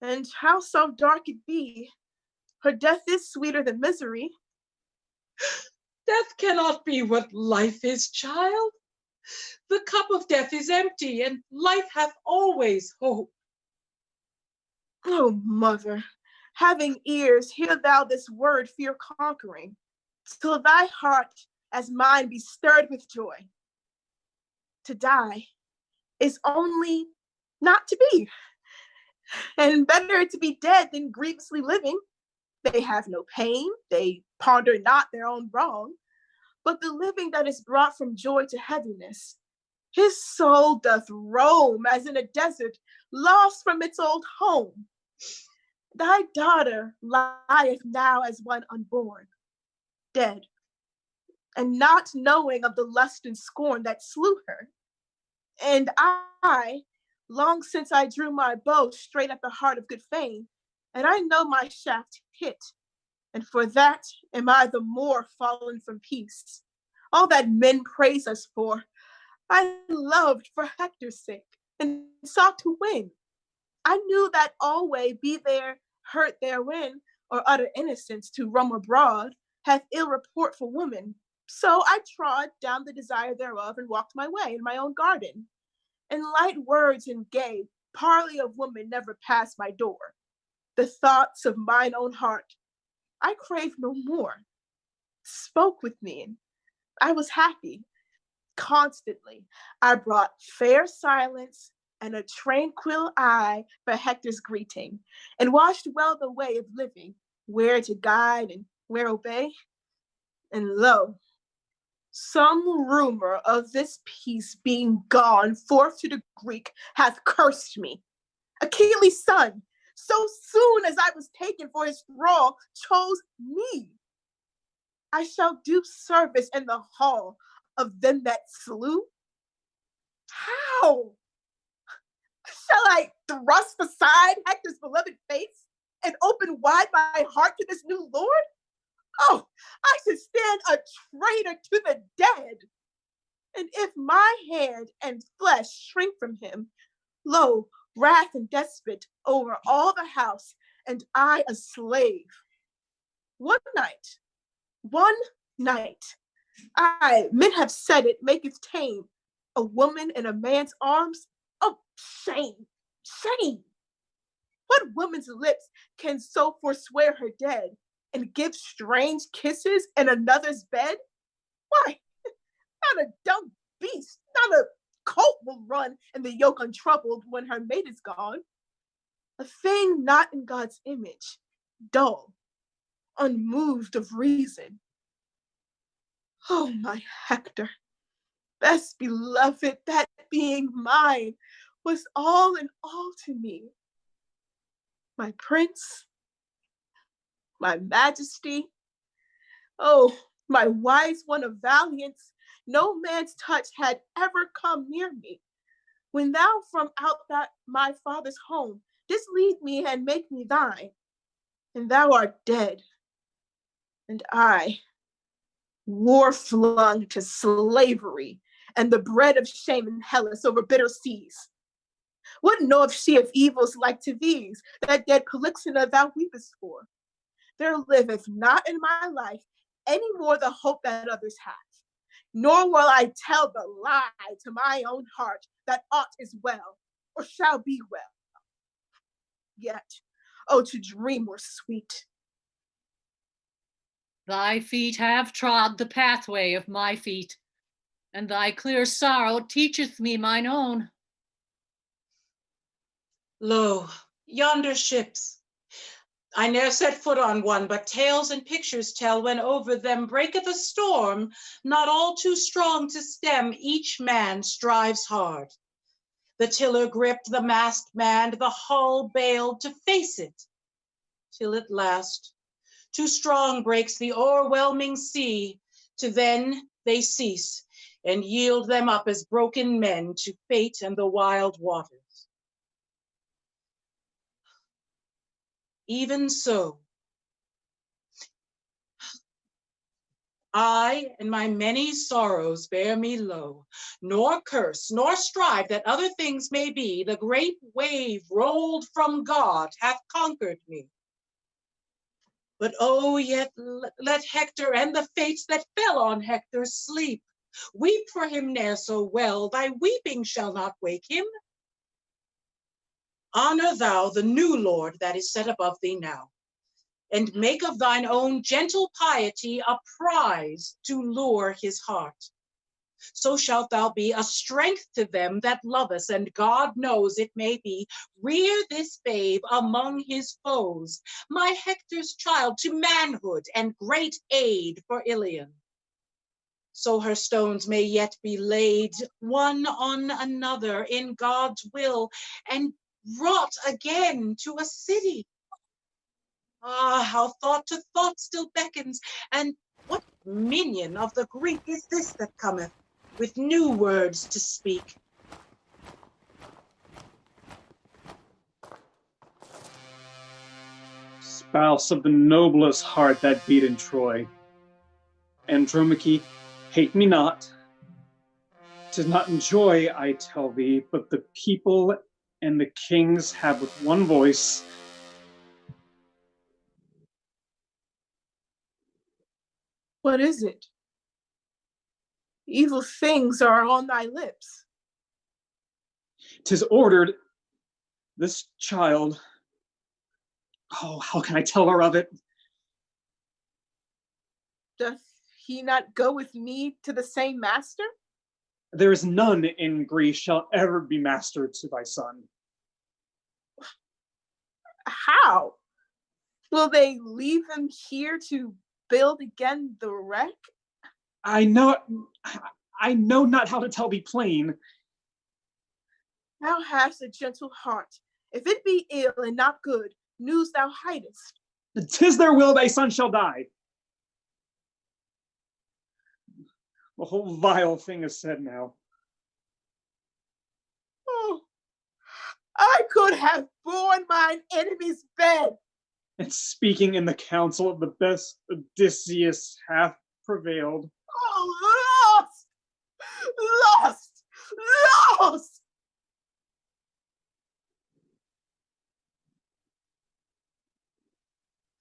and how so dark it be, her death is sweeter than misery. Death cannot be what life is, child. The cup of death is empty, and life hath always hope. Oh, mother, having ears, hear thou this word fear conquering, till thy heart as mine be stirred with joy. To die is only not to be, and better to be dead than grievously living. They have no pain, they ponder not their own wrong, but the living that is brought from joy to heaviness. His soul doth roam as in a desert, lost from its old home. Thy daughter lieth now as one unborn, dead, and not knowing of the lust and scorn that slew her. And I, long since I drew my bow straight at the heart of good fame, and I know my shaft hit, and for that am I the more fallen from peace. All that men praise us for, I loved for Hector's sake, and sought to win. I knew that alway be there hurt therein, or utter innocence to roam abroad, hath ill report for woman. So I trod down the desire thereof, and walked my way in my own garden. And light words and gay parley of woman never passed my door. The thoughts of mine own heart, I crave no more, spoke with me, and I was happy. Constantly, I brought fair silence and a tranquil eye for Hector's greeting, and watched well the way of living, where to guide and where obey. And lo, some rumor of this peace being gone forth to the Greek hath cursed me. Achilles' son, so soon as I was taken for his thrall, chose me. I shall do service in the hall of them that slew. How? Shall I thrust aside Hector's beloved face and open wide my heart to this new lord? Oh, I should stand a traitor to the dead. And if my hand and flesh shrink from him, lo, wrath and despot over all the house, and I a slave. One night, men have said it maketh tame a woman in a man's arms. Oh, shame, shame. What woman's lips can so forswear her dead and give strange kisses in another's bed? Why, not a dumb beast, not a colt will run in the yoke untroubled when her mate is gone. A thing not in God's image, dull, unmoved of reason. Oh, my Hector, best beloved, that being mine was all in all to me. My prince, my majesty, oh, my wise one of valiance, no man's touch had ever come near me. When thou from out that my father's home didst lead me and make me thine, and thou art dead, and I, war flung to slavery and the bread of shame in Hellas over bitter seas. What knoweth she of evils like to these, that dead Polyxena thou weepest for? There liveth not in my life any more the hope that others have, nor will I tell the lie to my own heart that aught is well, or shall be well. Yet, oh, to dream were sweet. Thy feet have trod the pathway of my feet, and thy clear sorrow teacheth me mine own. Lo, yonder ships. I ne'er set foot on one, but tales and pictures tell when over them breaketh a storm, not all too strong to stem, each man strives hard. The tiller gripped, the mast manned, the hull bailed to face it, till at last, too strong breaks the o'erwhelming sea, to then they cease, and yield them up as broken men to fate and the wild waters. Even so, I and my many sorrows bear me low, nor curse, nor strive that other things may be. The great wave rolled from God hath conquered me. But oh, yet let Hector and the fates that fell on Hector sleep. Weep for him ne'er so well, thy weeping shall not wake him. Honor thou the new Lord that is set above thee now, and make of thine own gentle piety a prize to lure his heart. So shalt thou be a strength to them that love us, and God knows it may be, rear this babe among his foes, my Hector's child to manhood and great aid for Ilion. So her stones may yet be laid one on another in God's will, and wrought again to a city. Ah, how thought to thought still beckons, and what minion of the Greek is this that cometh with new words to speak? Spouse of the noblest heart that beat in Troy, Andromache, hate me not. 'Tis not in joy, I tell thee, but the people and the kings have with one voice What is it? Evil things are on thy lips. 'tis ordered this child. Oh, how can I tell her of it? Doth he not go with me to the same master? There is none in Greece shall ever be master to thy son. How? Will they leave him here to build again the wreck? I know not how to tell thee plain. Thou hast a gentle heart. If it be ill and not good, news thou hidest. 'Tis their will thy son shall die. The whole vile thing is said now. Oh, I could have borne mine enemy's bed. And speaking in the council of the best, Odysseus hath prevailed. Oh, lost! Lost! Lost!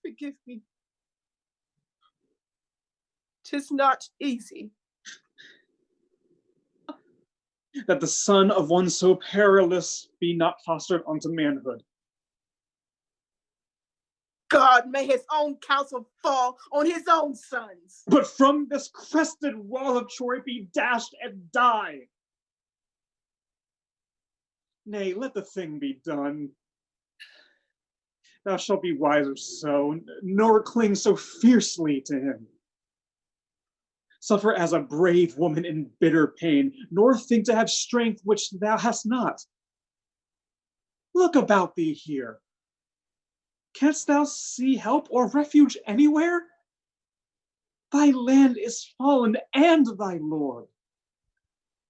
Forgive me. 'Tis not easy. That the son of one so perilous be not fostered unto manhood. God may his own counsel fall on his own sons. But from this crested wall of Troy be dashed and die. Nay, let the thing be done. Thou shalt be wiser so, nor cling so fiercely to him. Suffer as a brave woman in bitter pain, nor think to have strength which thou hast not. Look about thee here. Canst thou see help or refuge anywhere? Thy land is fallen and thy Lord.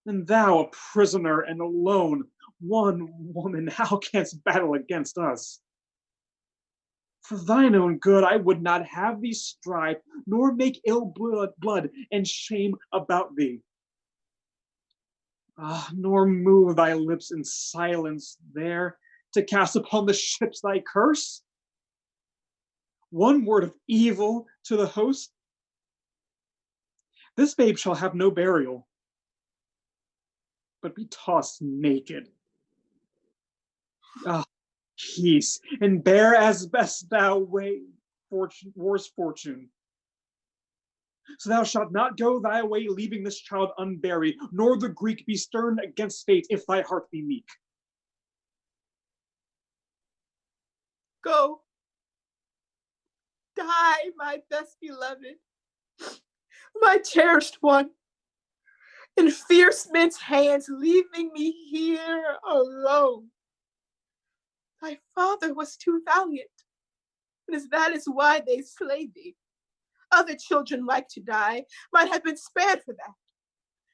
And thou a prisoner and alone, one woman, how canst battle against us? For thine own good, I would not have thee strive, nor make ill blood and shame about thee. Nor move thy lips in silence there to cast upon the ships thy curse. One word of evil to the host. This babe shall have no burial, but be tossed naked. Peace, and bear as best thou war's fortune. So thou shalt not go thy way, leaving this child unburied, nor the Greek be stern against fate, if thy heart be meek. Go. Die, my best beloved, my cherished one, in fierce men's hands, leaving me here alone. Thy father was too valiant, and that is why they slay thee. Other children like to die, might have been spared for that.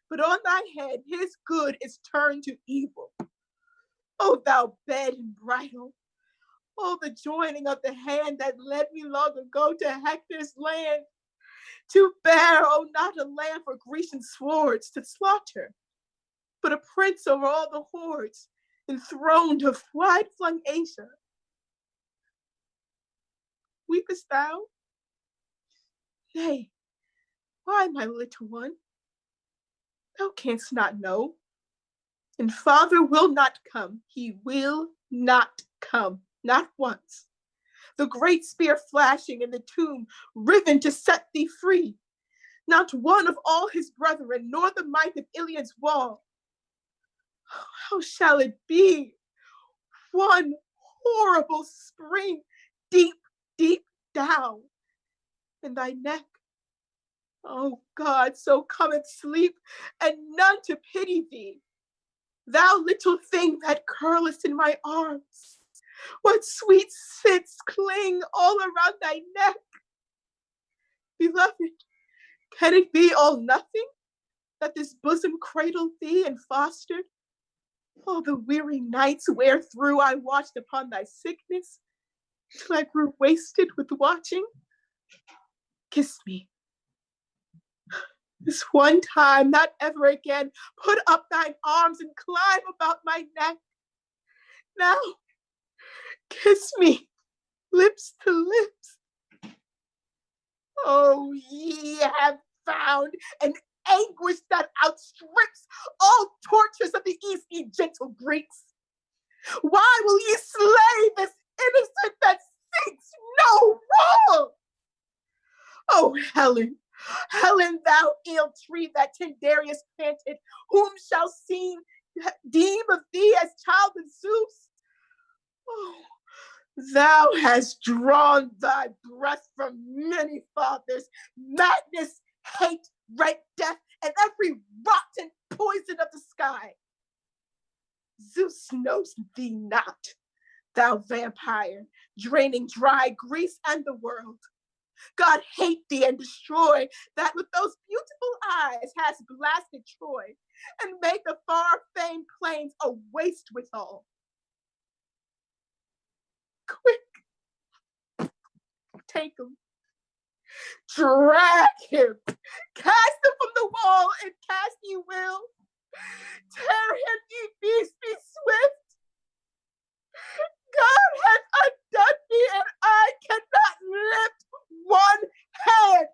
but on thy head his good is turned to evil. O thou bed and bridle, O the joining of the hand that led me long ago to Hector's land, to bear, O not a lamb for Grecian swords to slaughter, but a prince over all the hordes, enthroned of wide-flung Asia. Weepest thou? Nay, why, my little one? Thou canst not know. And father will not come. He will not come, not once. The great spear flashing in the tomb, riven to set thee free. Not one of all his brethren, nor the might of Ilion's wall. How shall it be? One horrible spring, deep, deep down in thy neck. Oh God, so cometh sleep, and none to pity thee. Thou little thing that curlest in my arms, what sweet fits cling all around thy neck. Beloved, can it be all nothing that this bosom cradled thee and fostered? All the weary nights wherethrough I watched upon thy sickness, till I grew wasted with watching. Kiss me. This one time, not ever again, put up thine arms and climb about my neck. Now, kiss me, lips to lips. Oh, ye have found an anguish that outstrips all tortures of the East, ye gentle Greeks. Why will ye slay this innocent that seeks no wrong? Oh, Helen, Helen, thou ill tree that Tyndareus planted, whom shall deem of thee as child of Zeus? Oh, thou hast drawn thy breath from many fathers, madness, hate, red death, and every rotten poison of the sky. Zeus knows thee not, thou vampire, draining dry Greece and the world. God hate thee and destroy that with those beautiful eyes has blasted Troy and made the far-famed plains a waste withal. Quick, take him, drag him, cast him from the wall, and cast ye will. Tear him, ye beasts, be swift. God has undone me, and I cannot lift one hand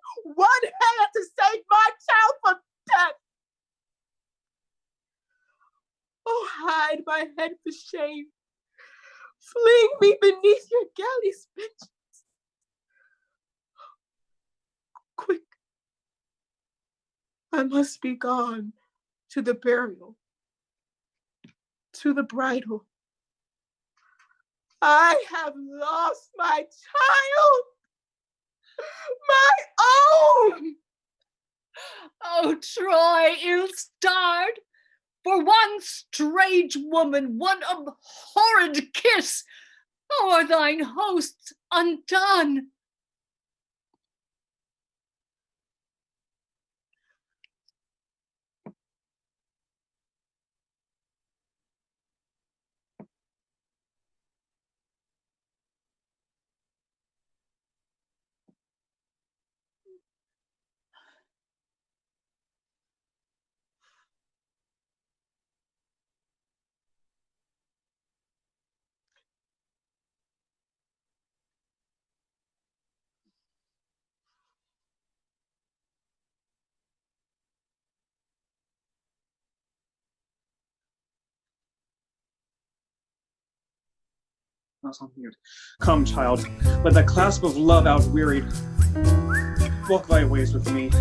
to save my child from death. Oh, hide my head for shame. Fling me beneath your galley's benches. Quick, I must be gone to the burial, to the bridal. I have lost my child, my own. Oh, Troy, ill-starred, for one strange woman, one abhorred kiss, how are thine hosts undone? Come, child, let the clasp of love outwearied walk thy ways with me.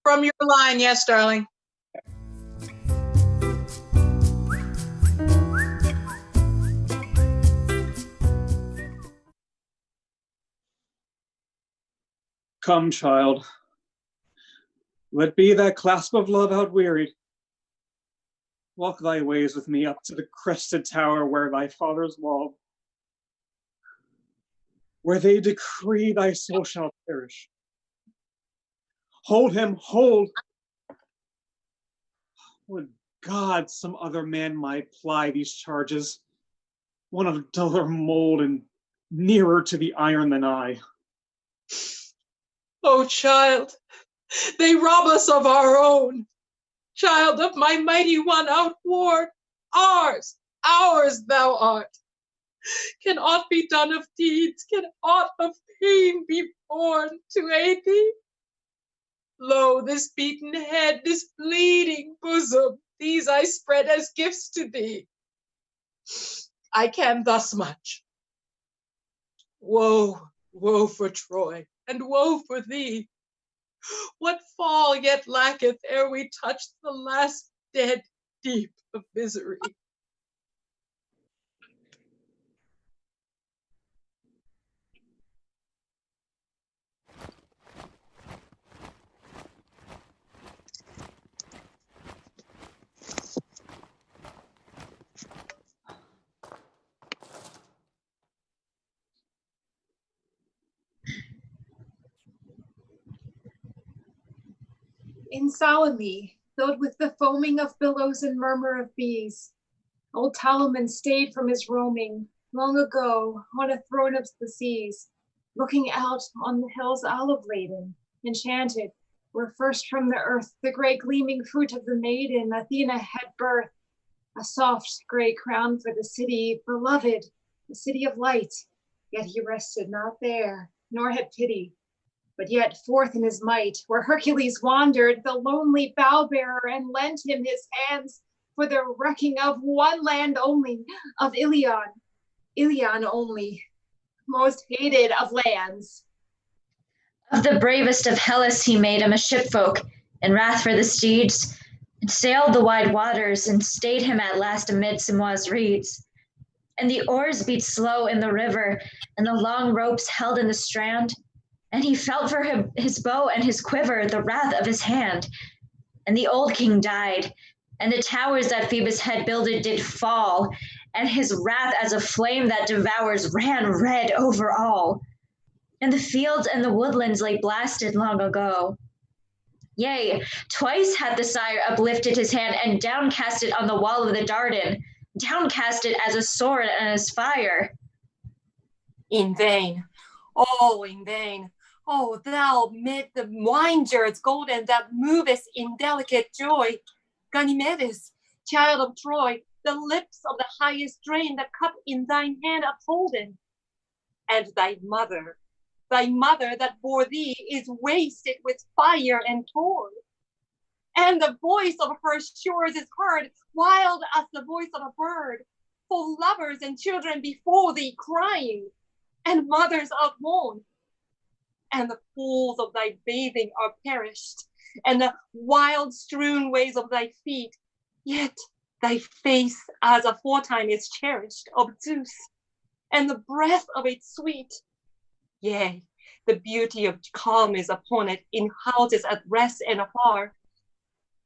From your line, yes, darling. Come, child. Let be that clasp of love outwearied. Walk thy ways with me up to the crested tower where thy fathers walled, where they decree thy soul shall perish. Hold him, hold! Would God some other man might ply these charges, one of duller mold and nearer to the iron than I. Oh, child, they rob us of our own. Child of my mighty one outward, ours thou art. Can aught be done of deeds? Can aught of pain be borne to aid thee? Lo, this beaten head, this bleeding bosom, these I spread as gifts to thee. I can thus much. Woe, woe for Troy, and woe for thee. What fall yet lacketh ere we touch the last dead deep of misery? In Salome, filled with the foaming of billows and murmur of bees, old Talaman stayed from his roaming long ago on a throne of the seas, looking out on the hills olive laden, enchanted, where first from the earth the great gleaming fruit of the maiden Athena had birth, a soft gray crown for the city beloved, the city of light. Yet he rested not there, nor had pity. But yet forth in his might, where Hercules wandered, the lonely bow-bearer, and lent him his hands for the wrecking of one land only, of Ilion only, most hated of lands. Of the bravest of Hellas he made him a shipfolk, in wrath for the steeds, and sailed the wide waters, and stayed him at last amid Simois' reeds. And the oars beat slow in the river, and the long ropes held in the strand. And he felt for him his bow and his quiver, the wrath of his hand. And the old king died, and the towers that Phoebus had builded did fall, and his wrath as a flame that devours ran red over all. And the fields and the woodlands lay blasted long ago. Yea, twice had the sire uplifted his hand and downcast it on the wall of the Dardan, downcast it as a sword and as fire. In vain, all in vain. O thou mid the wine jar's golden that movest in delicate joy, Ganymedes, child of Troy, the lips of the highest strain, the cup in thine hand upholden. And thy mother that bore thee is wasted with fire and torn. And the voice of her shores is heard, wild as the voice of a bird, for lovers and children before thee crying, and mothers outmourn. And the pools of thy bathing are perished, and the wild strewn ways of thy feet, yet thy face as aforetime is cherished of Zeus, and the breath of it sweet. Yea, the beauty of calm is upon it in houses at rest and afar.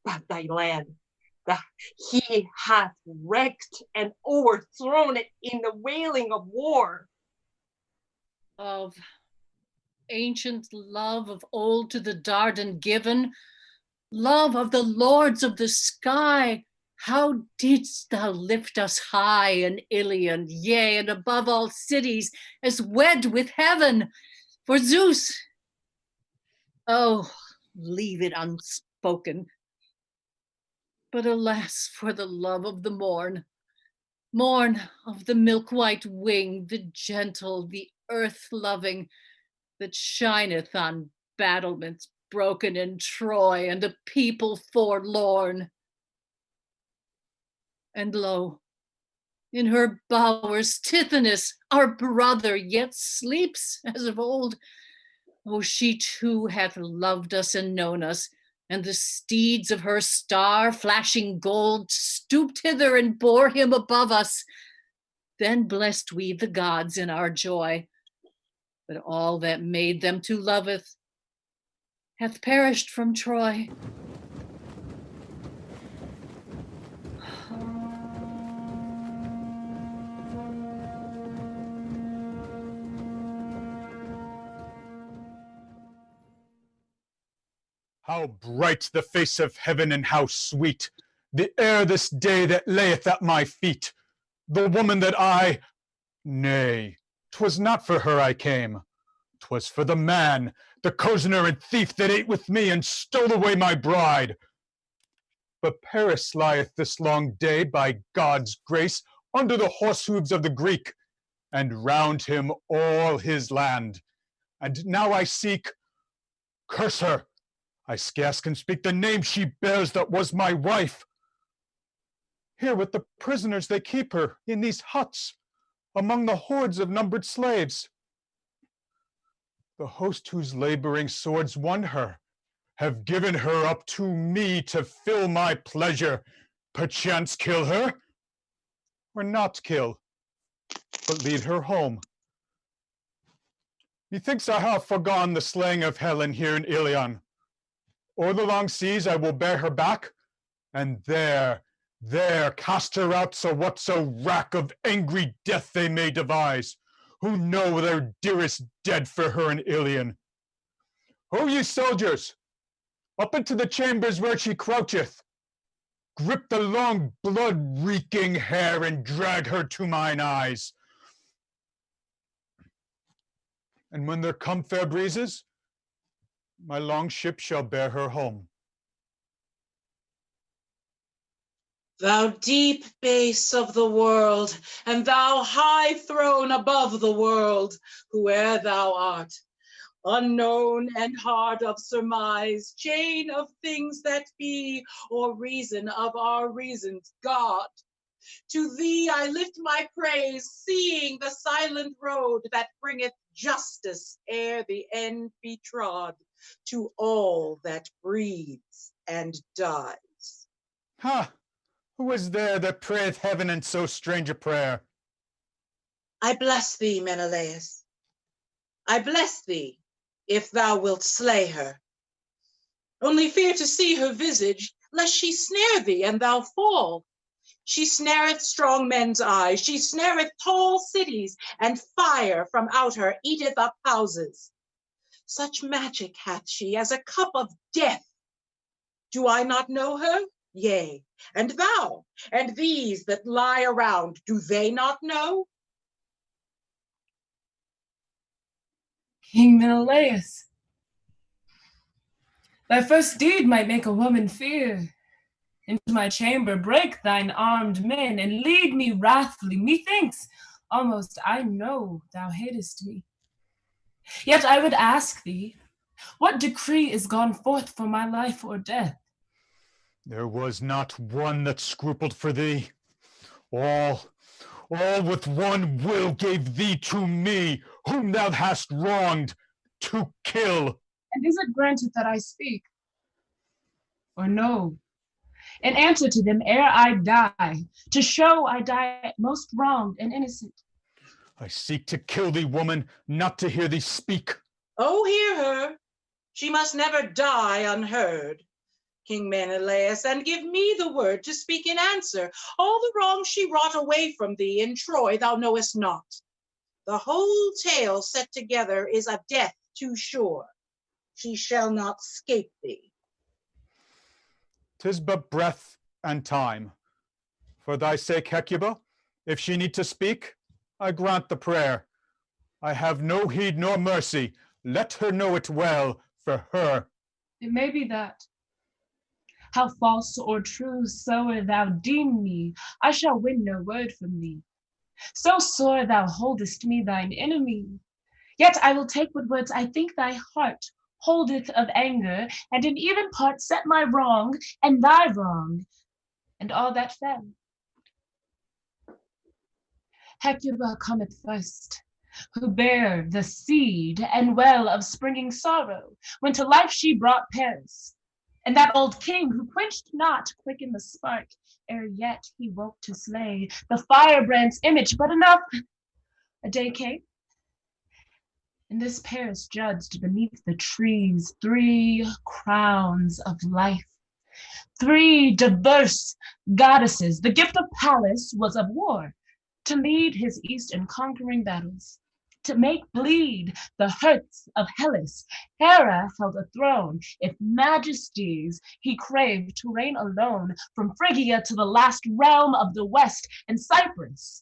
But thy land, he hath wrecked and overthrown it in the wailing of war. Of ancient love of old to the Dardan given, love of the lords of the sky, how didst thou lift us high in Ilion, yea, and above all cities, as wed with heaven, for Zeus. Oh, leave it unspoken. But alas for the love of the morn of the milk-white wing, the gentle, the earth-loving, that shineth on battlements broken in Troy and a people forlorn. And lo, in her bowers Tithonus, our brother, yet sleeps as of old. Oh, she too hath loved us and known us, and the steeds of her star flashing gold stooped hither and bore him above us. Then blessed we the gods in our joy, but all that made them to loveth hath perished from Troy. How bright the face of heaven, and how sweet the air this day that layeth at my feet. The woman that nay, 'twas not for her I came. 'Twas for the man, the cozener and thief that ate with me and stole away my bride. But Paris lieth this long day, by God's grace, under the horse hoofs of the Greek, and round him all his land. And now I seek, curse her, I scarce can speak the name she bears that was my wife. Here with the prisoners they keep her in these huts, among the hordes of numbered slaves. The host whose laboring swords won her have given her up to me to fill my pleasure. Perchance kill her, or not kill, but lead her home. Methinks I have forgone the slaying of Helen here in Ilion. O'er the long seas I will bear her back, and there cast her out, so whatso rack of angry death they may devise, who know their dearest dead for her in Ilion. Ho, ye soldiers, up into the chambers where she croucheth, grip the long blood-reeking hair, and drag her to mine eyes. And when there come fair breezes, my long ship shall bear her home. Thou deep base of the world, and thou high throne above the world, whoe'er thou art, unknown and hard of surmise, chain of things that be, or reason of our reasons, God. To thee I lift my praise, seeing the silent road that bringeth justice ere the end be trod to all that breathes and dies. Ha! Who is there that prayeth heaven in so strange a prayer? I bless thee, Menelaus. I bless thee, if thou wilt slay her. Only fear to see her visage, lest she snare thee and thou fall. She snareth strong men's eyes, she snareth tall cities, and fire from out her eateth up houses. Such magic hath she as a cup of death. Do I not know her? Yea, and thou, and these that lie around, do they not know? King Menelaus, thy first deed might make a woman fear. Into my chamber break thine armed men, and lead me wrathfully. Methinks almost I know thou hatest me. Yet I would ask thee, what decree is gone forth for my life or death? There was not one that scrupled for thee. All with one will gave thee to me, whom thou hast wronged, to kill. And is it granted that I speak? Or no? In answer to them ere I die, to show I die most wronged and innocent. I seek to kill thee, woman, not to hear thee speak. Oh, hear her. She must never die unheard. King Menelaus, and give me the word to speak in answer. All the wrong she wrought away from thee in Troy thou knowest not. The whole tale set together is a death too sure. She shall not 'scape thee. 'Tis but breath and time. For thy sake, Hecuba, if she need to speak, I grant the prayer. I have no heed nor mercy. Let her know it well, for her. It may be that. How false or true soe'er thou deem me, I shall win no word from thee. So sore thou holdest me thine enemy. Yet I will take what words I think thy heart holdeth of anger, and in even part set my wrong and thy wrong, and all that fell. Hecuba cometh first, who bare the seed and well of springing sorrow, when to life she brought Paris. And that old king who quenched not quickened the spark, ere yet he woke to slay the firebrand's image. But enough, a day came, and this Paris judged beneath the trees 3 crowns of life, 3 diverse goddesses. The gift of Pallas was of war, to lead his east in conquering battles, to make bleed the hurts of Hellas. Hera held a throne, if majesties he craved, to reign alone from Phrygia to the last realm of the west, and Cyprus,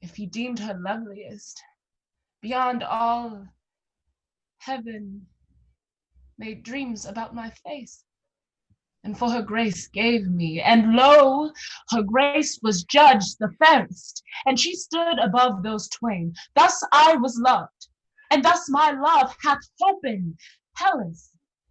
if he deemed her loveliest. Beyond all, heaven made dreams about my face, and for her grace gave me. And lo, her grace was judged the fairest, and she stood above those twain. Thus I was loved, and thus my love hath holpen Hellas.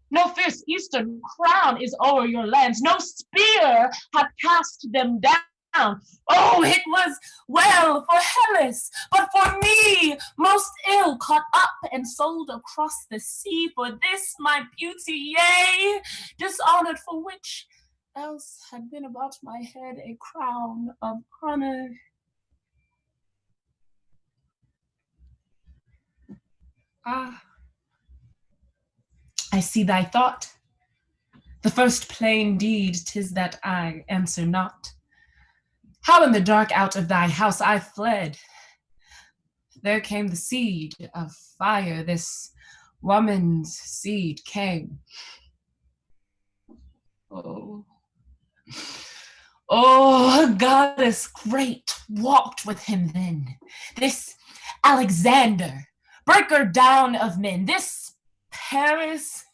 No fierce eastern crown is o'er your lands, no spear hath cast them down. Oh, it was well for Hellas, but for me most ill, caught up and sold across the sea for this my beauty, yea, dishonored, for which else had been about my head a crown of honor. Ah, I see thy thought. The first plain deed 'tis that I answer not. How in the dark out of thy house I fled. There came the seed of fire, this woman's seed came. Oh, oh, goddess great walked with him then. This Alexander, breaker down of men, this Paris,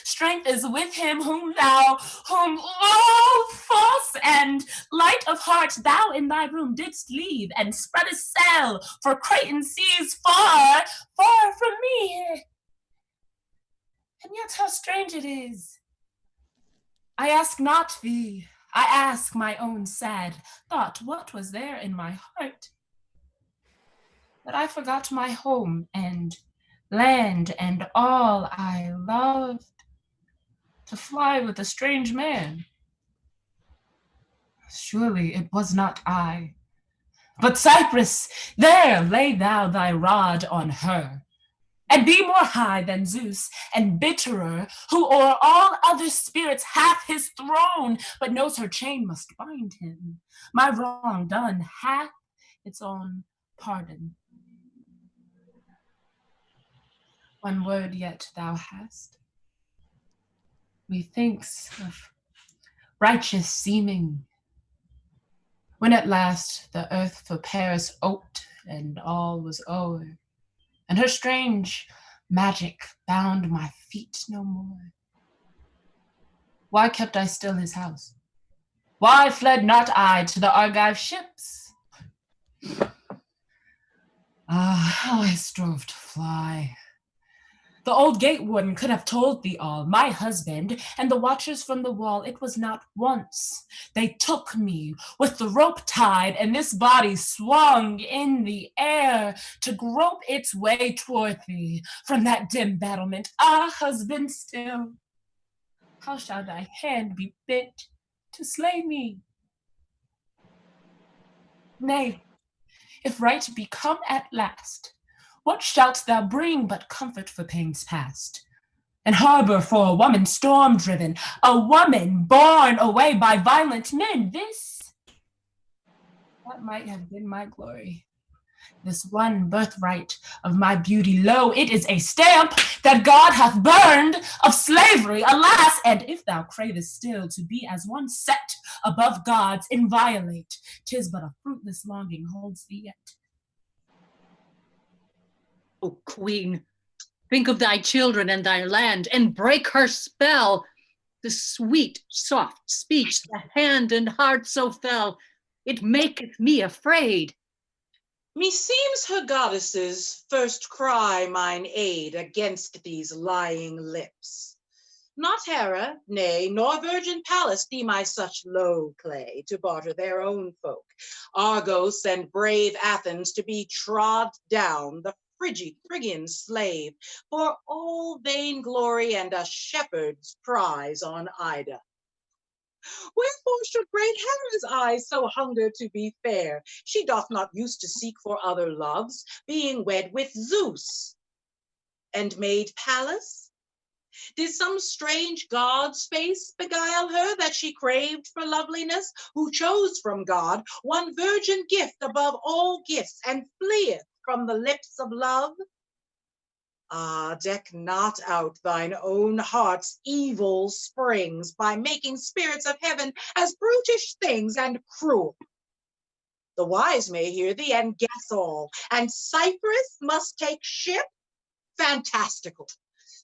strength is with him whom, oh, false and light of heart, thou in thy room didst leave, and spread a sail for Cretan seas far, far from me. And yet how strange it is. I ask not thee, I ask my own sad thought, what was there in my heart? That I forgot my home and land and all I loved, to fly with a strange man. Surely it was not I. But Cyprus, there lay thou thy rod on her, and be more high than Zeus, and bitterer, who o'er all other spirits hath his throne, but knows her chain must bind him. My wrong done hath its own pardon. One word yet thou hast. Methinks of righteous seeming, when at last the earth for Paris oped and all was o'er, and her strange magic bound my feet no more. Why kept I still his house? Why fled not I to the Argive ships? Ah, how I strove to fly. The old gate warden could have told thee all. My husband and the watchers from the wall, it was not once. They took me with the rope tied, and this body swung in the air to grope its way toward thee from that dim battlement. Ah, husband still, how shall thy hand be bent to slay me? Nay, if right be come at last, what shalt thou bring but comfort for pains past? An harbor for a woman storm-driven, a woman borne away by violent men. That might have been my glory. This one birthright of my beauty, lo, it is a stamp that God hath burned of slavery, alas! And if thou cravest still to be as one set above gods, inviolate, 'tis but a fruitless longing holds thee yet. O queen, think of thy children and thy land, and break her spell. The sweet, soft speech, the hand and heart so fell, it maketh me afraid. Meseems her goddesses first cry mine aid against these lying lips. Not Hera, nay, nor virgin Pallas deem I such low clay to barter their own folk. Argos and brave Athens to be trod down, the Phrygian slave, for all vainglory and a shepherd's prize on Ida. Wherefore should great Hera's eyes so hunger to be fair? She doth not use to seek for other loves, being wed with Zeus. And made Pallas? Did some strange god's face beguile her that she craved for loveliness, who chose from God one virgin gift above all gifts, and fleeth from the lips of love? Ah, deck not out thine own heart's evil springs by making spirits of heaven as brutish things and cruel. The wise may hear thee and guess all, and Cyprus must take ship? Fantastical.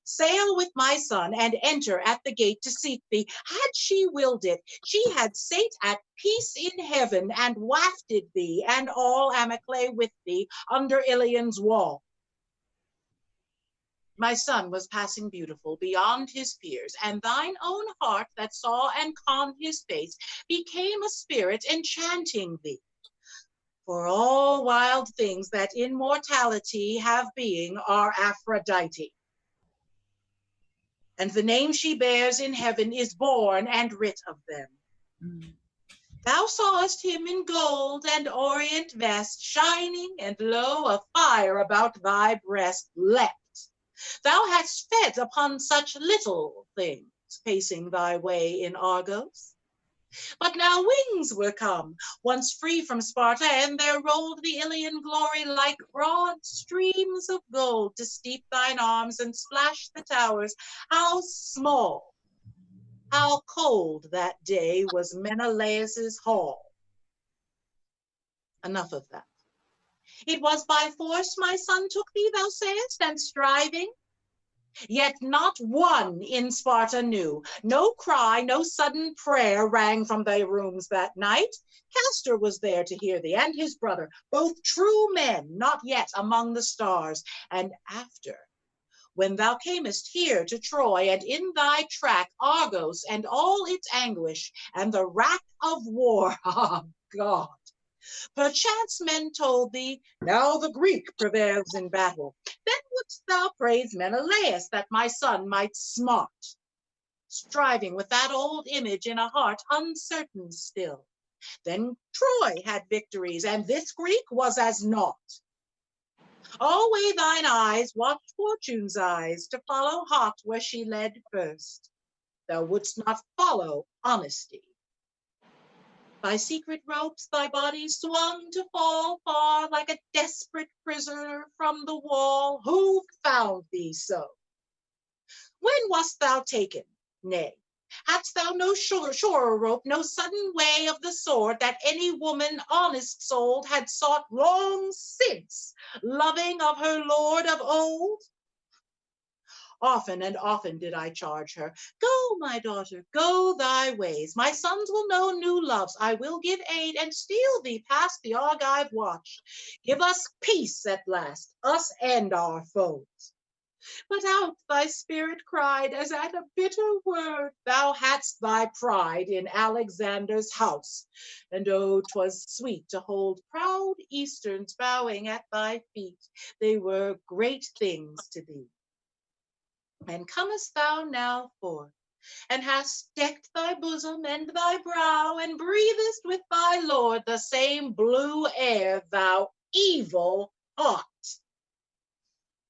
Sail with my son and enter at the gate to seek thee. Had she willed it, she had sate at peace in heaven and wafted thee and all Amyclae with thee under Ilion's wall. My son was passing beautiful beyond his peers, and thine own heart that saw and conned his face became a spirit enchanting thee. For all wild things that in mortality have being are Aphrodite. And the name she bears in heaven is born and writ of them. Thou sawest him in gold and orient vest, shining, and lo, a fire about thy breast leapt. Thou hadst fed upon such little things, pacing thy way in Argos. But now wings were come, once free from Sparta, and there rolled the Ilian glory like broad streams of gold to steep thine arms and splash the towers. How small, how cold that day was Menelaus's hall. Enough of that. It was by force my son took thee, thou sayest, and striving. Yet not one in Sparta knew. No cry, no sudden prayer rang from thy rooms that night. Castor was there to hear thee, and his brother, both true men, not yet among the stars. And after, when thou camest here to Troy, and in thy track Argos and all its anguish, and the rack of war, ah, God! Perchance men told thee, now the Greek prevails in battle. Then wouldst thou praise Menelaus that my son might smart, striving with that old image in a heart uncertain still. Then Troy had victories, and this Greek was as naught. Alway thine eyes watch Fortune's eyes to follow hot where she led first. Thou wouldst not follow honesty. By secret ropes thy body swung to fall far like a desperate prisoner from the wall. Who found thee so? When wast thou taken? Nay, hadst thou no surer rope, no sudden way of the sword that any woman honest-souled had sought long since, loving of her lord of old? Often and often did I charge her, go, my daughter, go thy ways. My sons will know new loves. I will give aid and steal thee past the Argive watch. Give us peace at last, us and our foes. But out thy spirit cried as at a bitter word. Thou hadst thy pride in Alexander's house. And oh, 'twas sweet to hold proud Easterns bowing at thy feet. They were great things to thee. And comest thou now forth, and hast decked thy bosom and thy brow, and breathest with thy lord the same blue air, thou evil heart.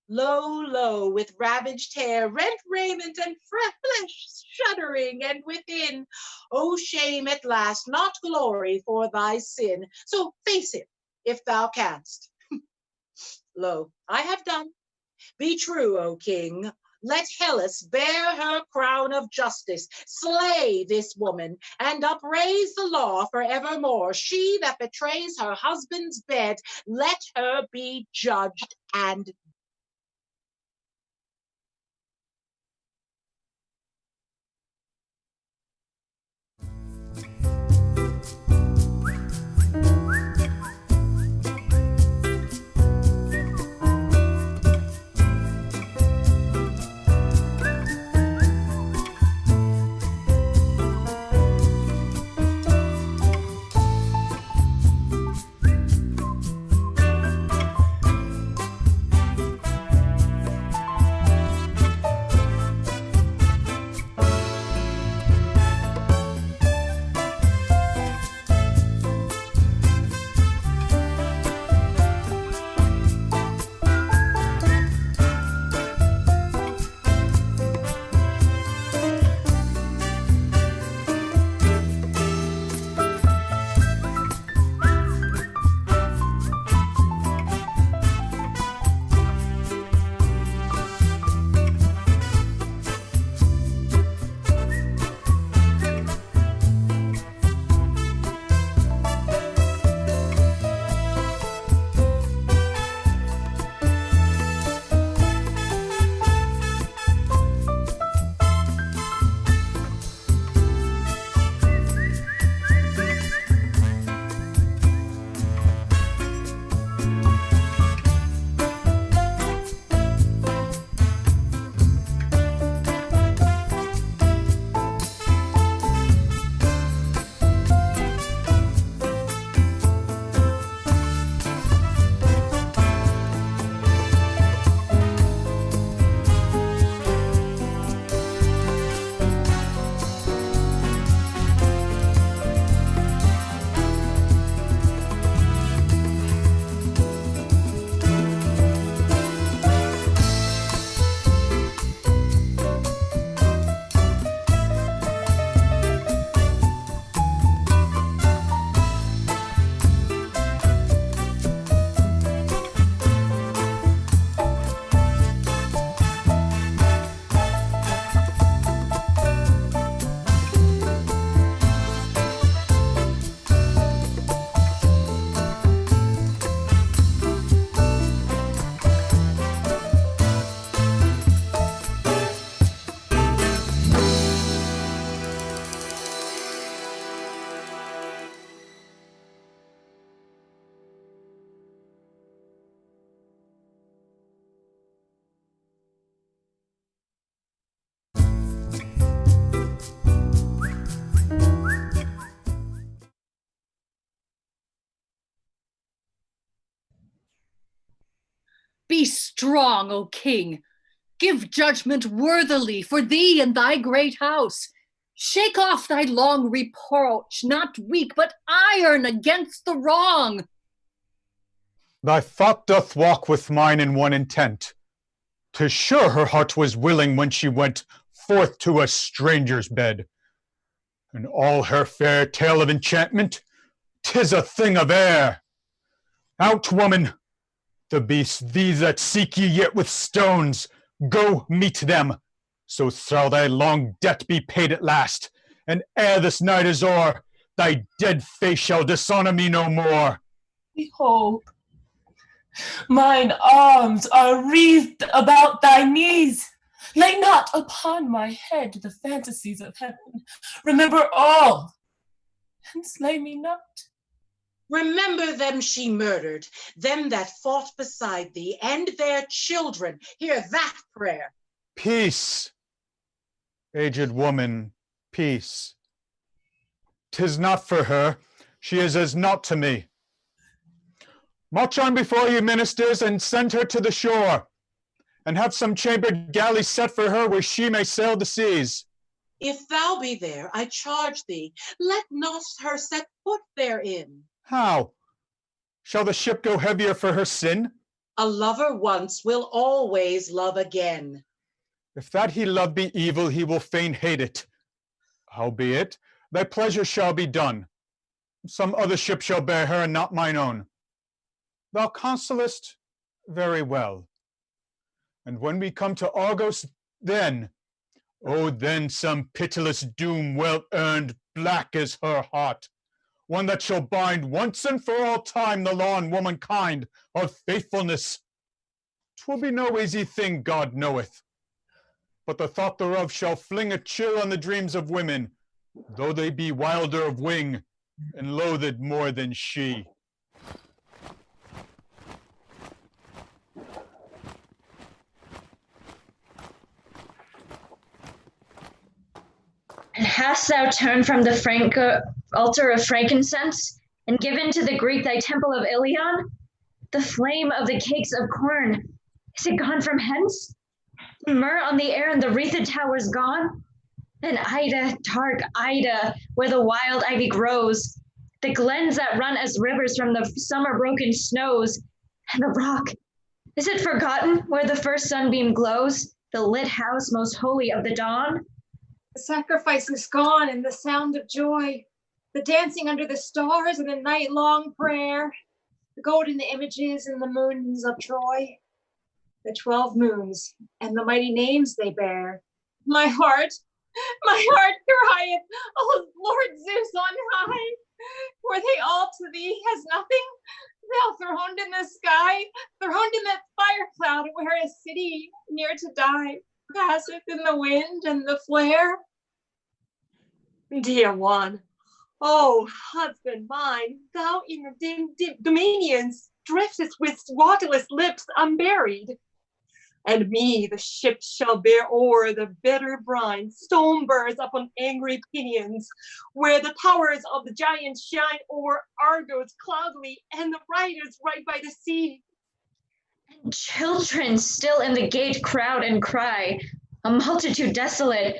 Low, low, with ravaged hair, rent raiment, and flesh shuddering, and within, oh shame at last, not glory for thy sin. So face it, if thou canst. Lo, I have done. Be true, O king. Let Hellas bear her crown of justice, slay this woman, and upraise the law forevermore. She that betrays her husband's bed, let her be judged and Be strong, O king. Give judgment worthily for thee and thy great house. Shake off thy long reproach, not weak, but iron against the wrong. Thy thought doth walk with mine in one intent. 'Tis sure her heart was willing when she went forth to a stranger's bed. And all her fair tale of enchantment, 'tis a thing of air. Out, woman! The beasts, these that seek ye yet with stones, go meet them. So shall thy long debt be paid at last, and ere this night is o'er, thy dead face shall dishonor me no more. Behold, mine arms are wreathed about thy knees. Lay not upon my head the fantasies of heaven. Remember all, and slay me not. Remember them she murdered, them that fought beside thee, and their children. Hear that prayer. Peace, aged woman, peace. 'Tis not for her, she is as naught to me. March on before ye, ministers, and send her to the shore, and have some chambered galley set for her where she may sail the seas. If thou be there, I charge thee, let not her set foot therein. How? Shall the ship go heavier for her sin? A lover once will always love again. If that he love be evil, he will fain hate it. Howbeit, thy pleasure shall be done. Some other ship shall bear her, and not mine own. Thou consolest very well. And when we come to Argos, then, oh, then some pitiless doom well earned, black as her heart, one that shall bind once and for all time the law and womankind of faithfulness. 'Twill be no easy thing, God knoweth, but the thought thereof shall fling a chill on the dreams of women, though they be wilder of wing and loathed more than she. And hast thou turned from the altar of frankincense, and given to the Greek thy temple of Ilion? The flame of the cakes of corn, is it gone from hence? The myrrh on the air and the wreathed towers gone? And Ida, dark Ida, where the wild ivy grows, the glens that run as rivers from the summer broken snows, and the rock, is it forgotten where the first sunbeam glows, the lit house most holy of the dawn? The sacrifice is gone and the sound of joy, the dancing under the stars and the night-long prayer, the golden images and the moons of Troy, the 12 moons and the mighty names they bear. My heart crieth, oh Lord Zeus on high, were they all to thee as nothing? Thou throned in the sky, throned in that fire cloud where a city near to die passeth in the wind and the flare. Dear one, oh husband mine, thou in the dim dominions driftest with waterless lips unburied. And me the ship shall bear o'er the bitter brine, stone birds upon angry pinions, where the towers of the giants shine o'er Argos cloudily, and the riders ride by the sea. And children still in the gate crowd and cry, a multitude desolate,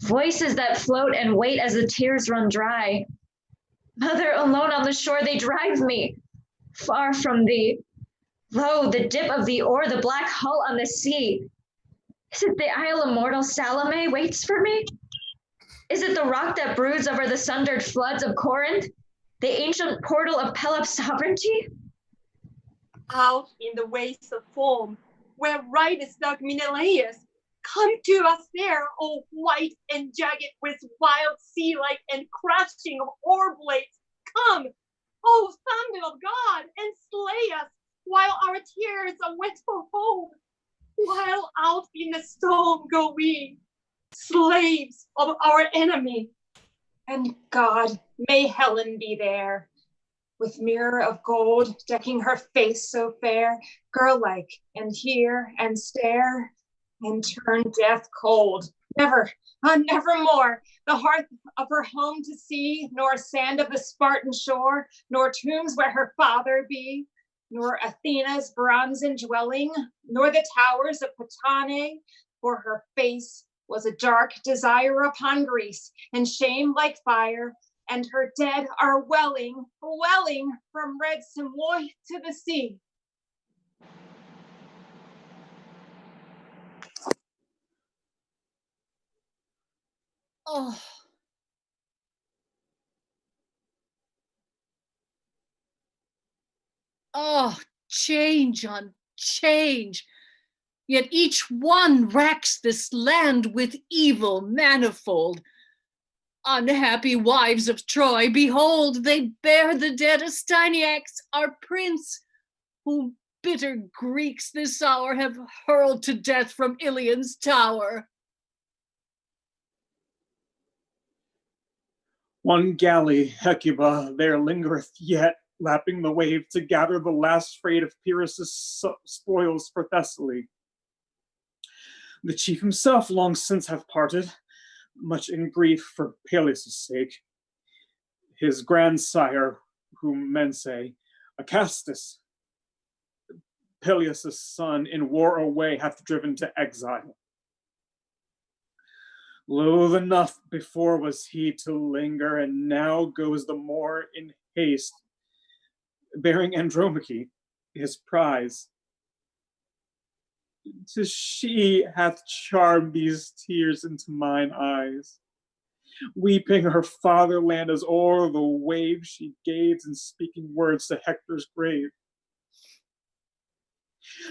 voices that float and wait as the tears run dry. Mother, alone on the shore they drive me, far from thee. Lo, the dip of the oar, the black hull on the sea. Is it the isle immortal Salome waits for me? Is it the rock that broods over the sundered floods of Corinth, the ancient portal of Pelops' sovereignty? Out in the wastes of foam, where ridest thou Menelaus, come to us there, O white and jagged with wild sea light and crashing of oar blades. Come, O Son of God, and slay us, while our tears are wet for home, while out in the storm go we, slaves of our enemy. And God, may Helen be there, with mirror of gold decking her face so fair, girl-like, and hear and stare, and turn death cold. Never, never more the hearth of her home to see, nor sand of the Spartan shore, nor tombs where her father be. nor Athena's bronzen dwelling, nor the towers of Patane, for her face was a dark desire upon Greece, and shame like fire, and her dead are welling from red Simois to the sea. Oh. Oh, change on change. Yet each one racks this land with evil manifold. Unhappy wives of Troy, behold, they bear the dead Astyniacs, our prince, whom bitter Greeks this hour have hurled to death from Ilion's tower. One galley, Hecuba, there lingereth yet, lapping the wave to gather the last freight of Pyrrhus' spoils for Thessaly. The chief himself long since hath parted, much in grief for Peleus' sake. His grandsire, whom men say, Acastus, Peleus' son, in war away hath driven to exile. Loath enough before was he to linger, and now goes the more in haste, bearing Andromache, his prize. 'Tis she hath charmed these tears into mine eyes. Weeping her fatherland as o'er the wave she gazed, and speaking words to Hector's grave.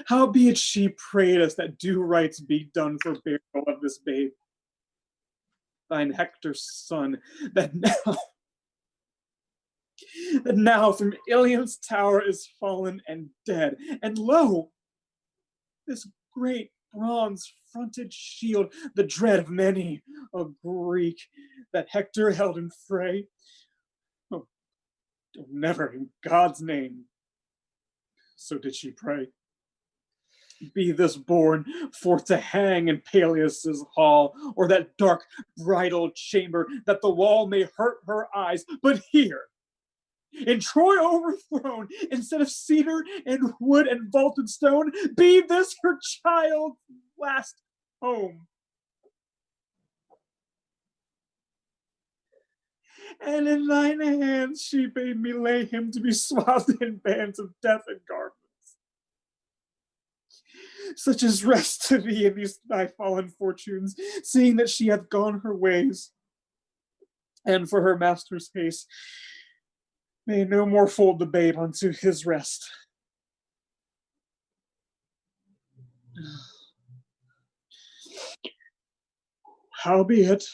Howbeit she prayed us that due rites be done for burial of this babe, thine Hector's son, that now from Ilion's tower is fallen and dead. And lo, this great bronze-fronted shield, the dread of many a Greek, that Hector held in fray. Oh, never in God's name, so did she pray, be this borne forth to hang in Peleus' hall, or that dark bridal chamber, that the wall may hurt her eyes. But here, in Troy overthrown, instead of cedar and wood and vaulted stone, be this her child's last home. And in thine hands she bade me lay him, to be swathed in bands of death and garments. Such as rest to thee in these thy fallen fortunes, seeing that she hath gone her ways, and for her master's haste may no more fold the babe unto his rest. Howbeit,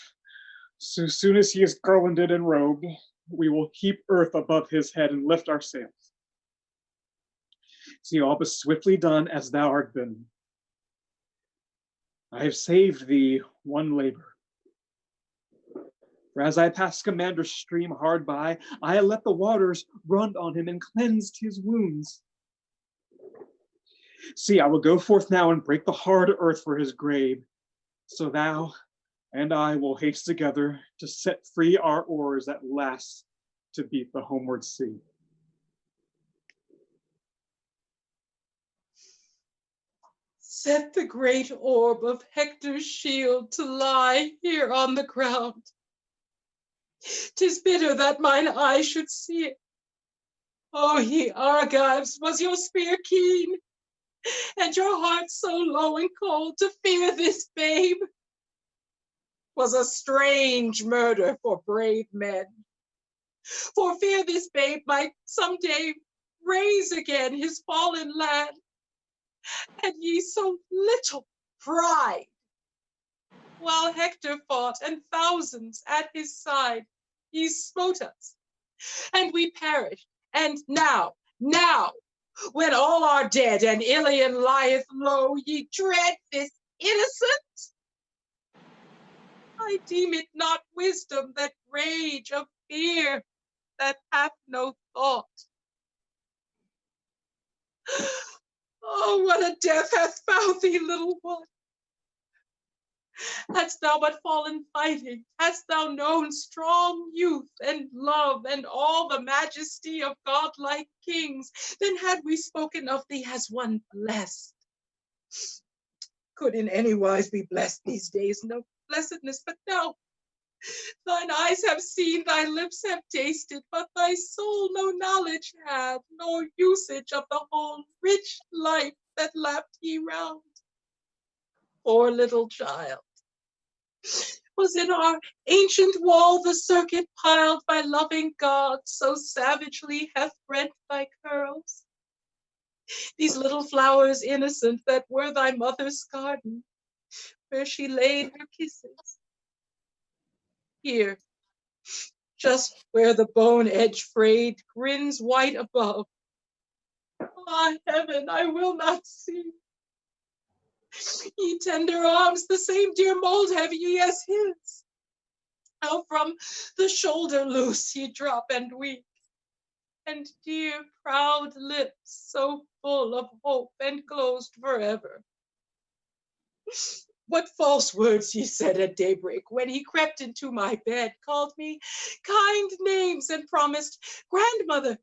so soon as he is garlanded and robed, we will heap earth above his head and lift our sails. See all but swiftly done as thou art bidden. I have saved thee one labor. For as I passed Scamander's stream hard by, I let the waters run on him and cleansed his wounds. See, I will go forth now and break the hard earth for his grave, so thou and I will haste together to set free our oars at last to beat the homeward sea. Set the great orb of Hector's shield to lie here on the ground. 'Tis bitter that mine eye should see it. O ye Argives, was your spear keen, and your heart so low and cold to fear this babe? 'Was a strange murder for brave men. For fear this babe might someday raise again his fallen land. Had ye so little pride? While Hector fought and thousands at his side, ye smote us, and we perished. And now, when all are dead and Ilion lieth low, ye dread this innocent? I deem it not wisdom that rage of fear that hath no thought. Oh, what a death hath found thee, little one! Hadst thou but fallen fighting, hadst thou known strong youth and love and all the majesty of godlike kings, then had we spoken of thee as one blessed. Could in any wise be blessed these days, no blessedness, but now thine eyes have seen, thy lips have tasted, but thy soul no knowledge had, nor usage of the whole rich life that lapped ye round. Poor little child, was in our ancient wall the circuit piled by loving God, so savagely hath rent thy curls. These little flowers innocent that were thy mother's garden, where she laid her kisses. Here, just where the bone edge frayed grins white above. Ah, heaven, I will not see. Ye tender arms, the same dear mold have ye as his. How from the shoulder loose ye drop and weep, and dear proud lips so full of hope and closed forever. What false words ye said at daybreak when he crept into my bed, called me kind names and promised, grandmother,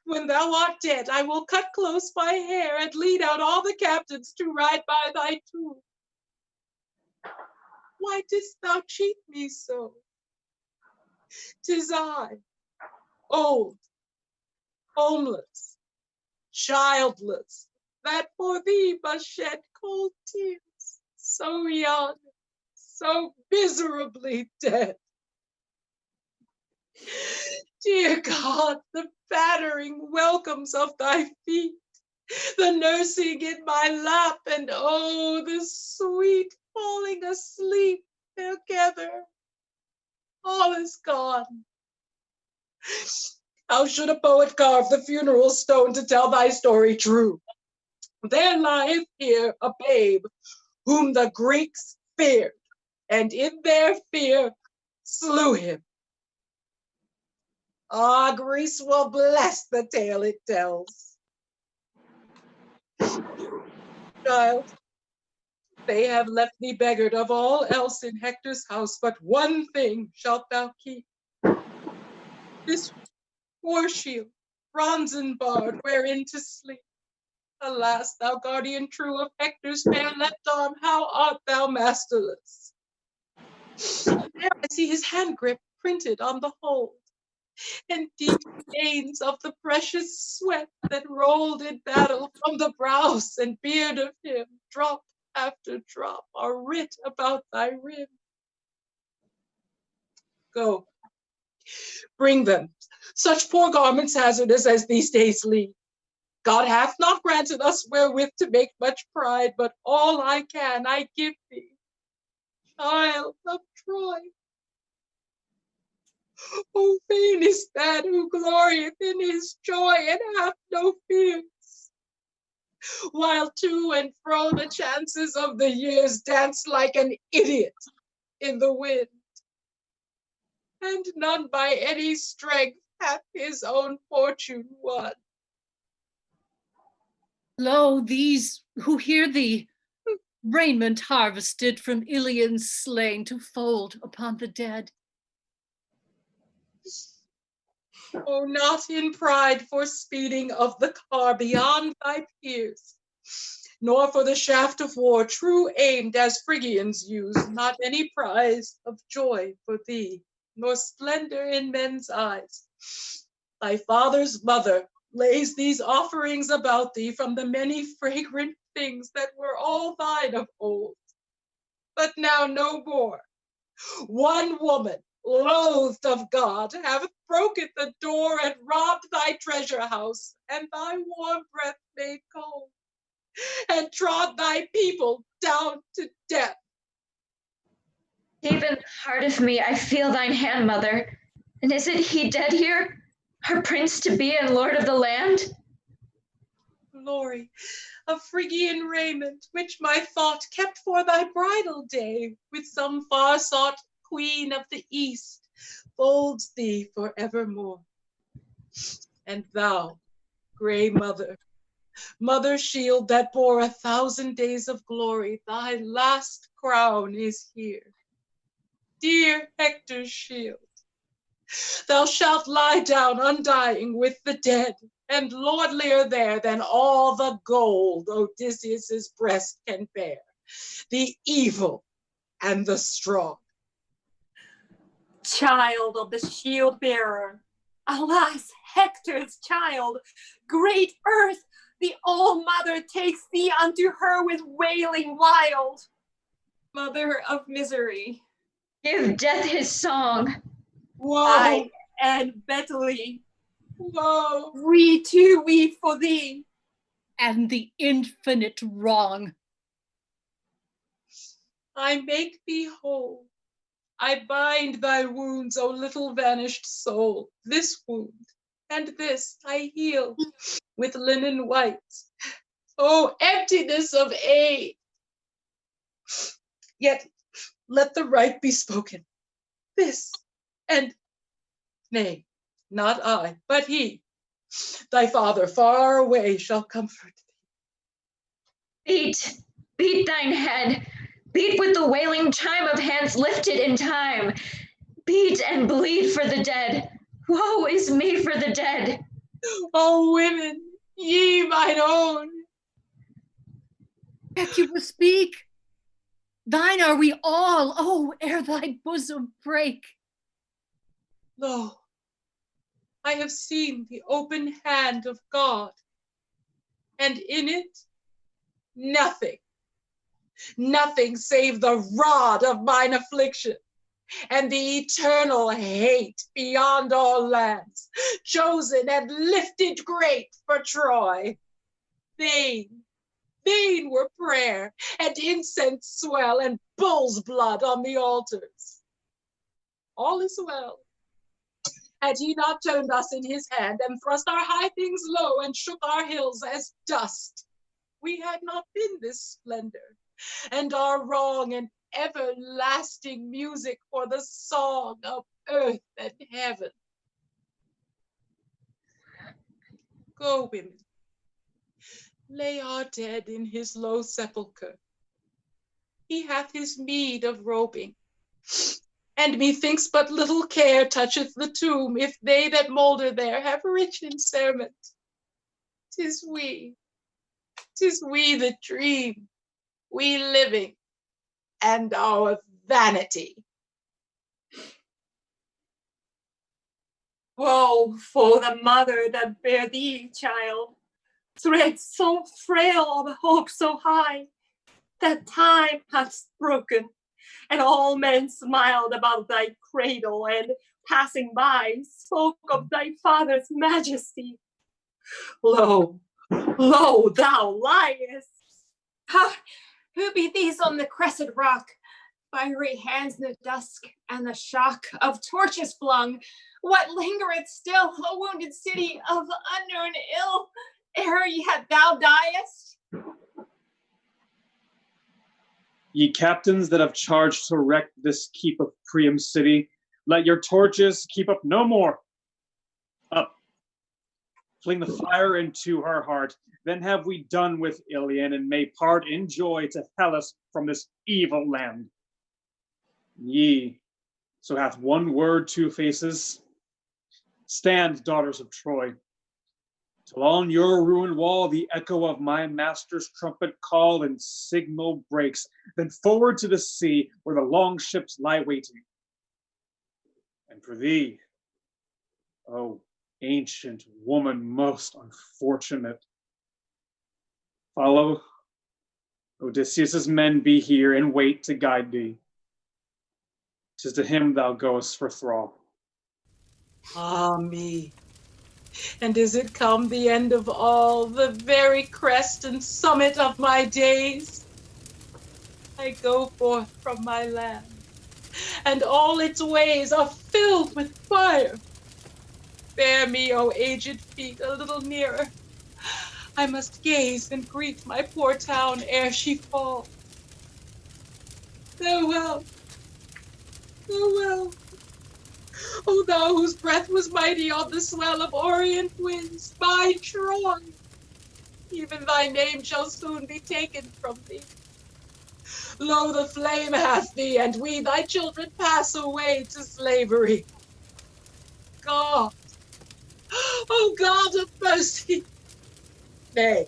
when thou art dead, I will cut close my hair and lead out all the captains to ride by thy tomb. Why didst thou cheat me so? 'Tis I, old, homeless, childless, that for thee must shed cold tears, so young, so miserably dead. Dear God, the battering welcomes of thy feet, the nursing in my lap, and oh, the sweet falling asleep together. All is gone. How should a poet carve the funeral stone to tell thy story true? There lieth here a babe whom the Greeks feared, and in their fear slew him. Ah, Greece will bless the tale it tells. Child, they have left thee beggared of all else in Hector's house, but one thing shalt thou keep. This war shield, bronzen barred, wherein to sleep. Alas, thou guardian true of Hector's fair left arm, how art thou masterless? There I see his hand grip printed on the hold, and deep stains of the precious sweat that rolled in battle from the brows and beard of him, drop after drop, are writ about thy rim. Go, bring them such poor garments hazardous as these days leave. God hath not granted us wherewith to make much pride, but all I can I give thee, child of Troy. Oh, vain is that who glorieth in his joy and hath no fears, while to and fro the chances of the years dance like an idiot in the wind, and none by any strength hath his own fortune won. Lo, these who hear thee, raiment harvested from Ilians slain to fold upon the dead. Oh, not in pride for speeding of the car beyond thy peers, nor for the shaft of war true aimed as Phrygians use, not any prize of joy for thee, nor splendor in men's eyes. Thy father's mother lays these offerings about thee from the many fragrant things that were all thine of old, but now no more. One woman, loathed of God, hath broken the door and robbed thy treasure house, and thy warm breath made cold, and trod thy people down to death. Even heart of me, I feel thine hand, mother. And is it he dead here, our prince to be and lord of the land? Glory of Phrygian raiment, which my thought kept for thy bridal day, with some far-sought queen of the east, folds thee forevermore. And thou, gray mother, Mother shield that bore 1,000 days of glory, thy last crown is here. Dear Hector's shield, thou shalt lie down undying with the dead, and lordlier there than all the gold Odysseus's breast can bear, the evil and the strong. Child of the shield bearer, alas, Hector's child, great earth, the all-mother takes thee unto her with wailing wild. Mother of misery, Give death his song. Woe! I and Betely, Woe! we too weep for thee. And the infinite wrong. I make thee whole. I bind thy wounds, O little vanished soul. This wound and this I heal with linen white. O emptiness of aid! Yet let the right be spoken. This and, nay, not I, but he, thy father far away, shall comfort thee. Beat thine head. Beat with the wailing chime of hands lifted in time. Beat and bleed for the dead. Woe is me for the dead. O women, ye mine own. Hecuba, speak. Thine are we all. Oh, ere thy bosom break. Lo, I have seen the open hand of God, and in it nothing. Nothing save the rod of mine affliction and the eternal hate beyond all lands, chosen and lifted great for Troy. Vain were prayer and incense swell and bull's blood on the altars. All is well. Had he not turned us in his hand and thrust our high things low and shook our hills as dust, we had not been this splendor, and our wrong and everlasting music for the song of earth and heaven. Go, women, lay our dead in his low sepulchre. He hath his meed of robing, and methinks but little care toucheth the tomb if they that moulder there have rich interment. 'Tis we that dream, we living, and our vanity. Woe for the mother that bare thee, child, thread so frail of hope so high, that time hath broken, and all men smiled about thy cradle, and passing by spoke of thy father's majesty. Lo, thou liest. Ha! Who be these on the crescent rock? Fiery hands in the dusk, and the shock of torches flung. What lingereth still, a wounded city of unknown ill, ere yet thou diest? Ye captains that have charged to wreck this keep of Priam city, let your torches keep up no more. Up, fling the fire into her heart, then have we done with Ilion, and may part in joy to Hellas from this evil land. Ye, so hath one word two faces. Stand, daughters of Troy, till on your ruined wall the echo of my master's trumpet call and signal breaks, then forward to the sea where the long ships lie waiting. And for thee, O ancient woman most unfortunate, follow Odysseus's men be here and wait to guide thee. 'Tis to him thou goest for thrall. Ah me, and is it come the end of all, the very crest and summit of my days? I go forth from my land, and all its ways are filled with fire. Bear me, O aged feet, a little nearer. I must gaze and greet my poor town ere she fall. Farewell, farewell. O thou whose breath was mighty on the swell of orient winds, my Troy, even thy name shall soon be taken from thee. Lo, the flame hath thee, and we, thy children, pass away to slavery. God, oh God of mercy. Nay,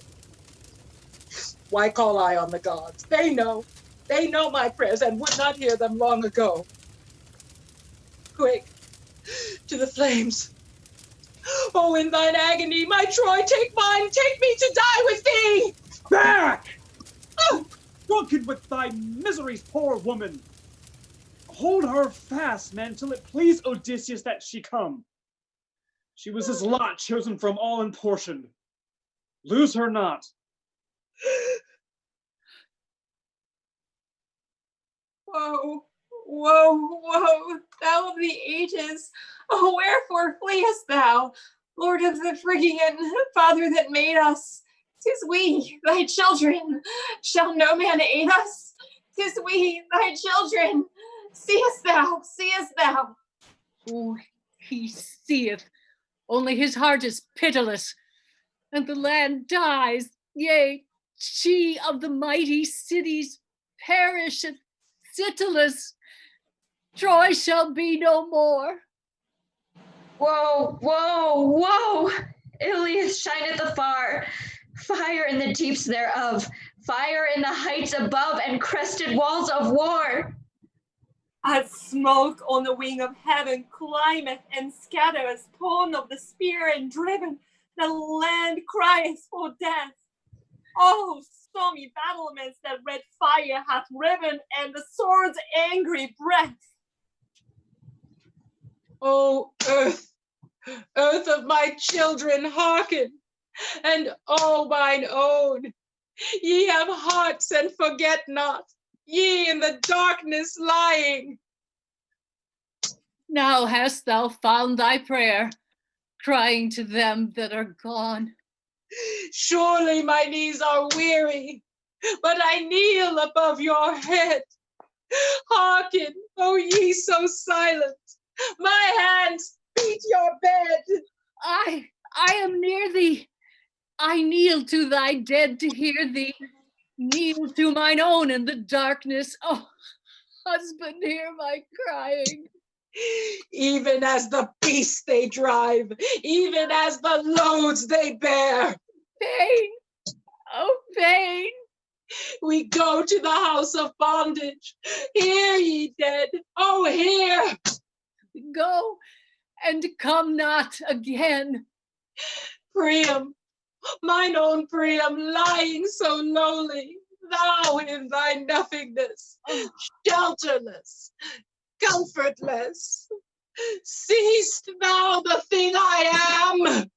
why call I on the gods? They know my prayers and would not hear them long ago. Quick, to the flames. Oh, in thine agony, my Troy, take mine, take me to die with thee! Back! Drunken with thy miseries, poor woman! Hold her fast, men, till it please Odysseus that she come. She was his lot, chosen from all in portion. Lose her not. Woe, woe, woe, thou of the ages, oh, wherefore fleest thou, Lord of the Phrygian, Father that made us? 'Tis we, thy children. Shall no man aid us? 'Tis we, thy children. Seest thou, seest thou? Oh, he seeth, only his heart is pitiless, and the land dies. Yea, she of the mighty cities perisheth, citiless. Troy shall be no more. Woe, woe, woe! Ilios shineth afar, fire in the deeps thereof, fire in the heights above, and crested walls of war. As smoke on the wing of heaven climbeth and scattereth, torn of the spear and driven, the land crieth for death. Oh, stormy battlements that red fire hath riven, and the sword's angry breath. Oh, earth, earth of my children, hearken, and oh, mine own, ye have hearts and forget not, ye in the darkness lying. Now hast thou found thy prayer, crying to them that are gone. Surely my knees are weary, but I kneel above your head. Hearken, O ye so silent, my hands beat your bed. I am near thee. I kneel to thy dead to hear thee. Kneel to mine own in the darkness. Oh, husband, hear my crying. Even as the beasts they drive, even as the loads they bear. Pain, oh pain. We go to the house of bondage. Hear ye dead, oh hear. Go and come not again. Priam, mine own Priam, lying so lowly, thou in thy nothingness, shelterless, comfortless. Seest thou the thing I am?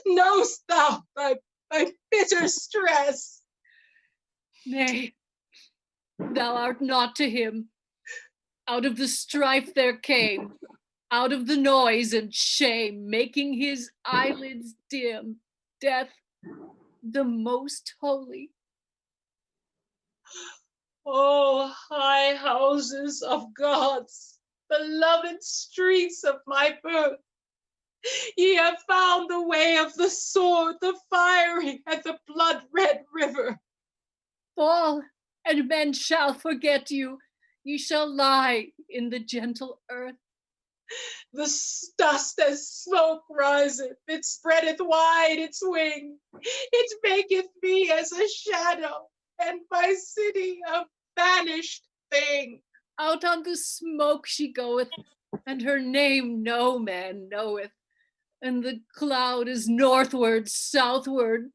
Knowst thou my bitter stress? Nay, thou art not to him. Out of the strife there came, out of the noise and shame, making his eyelids dim, death, the most holy. Oh, high houses of gods, beloved streets of my birth, ye have found the way of the sword, the fiery, and the blood-red river. Fall, and men shall forget you. Ye shall lie in the gentle earth. The dust as smoke riseth, it spreadeth wide its wing. It maketh me as a shadow, and my city a vanished thing. Out on the smoke she goeth, and her name no man knoweth. And the cloud is northward, southward.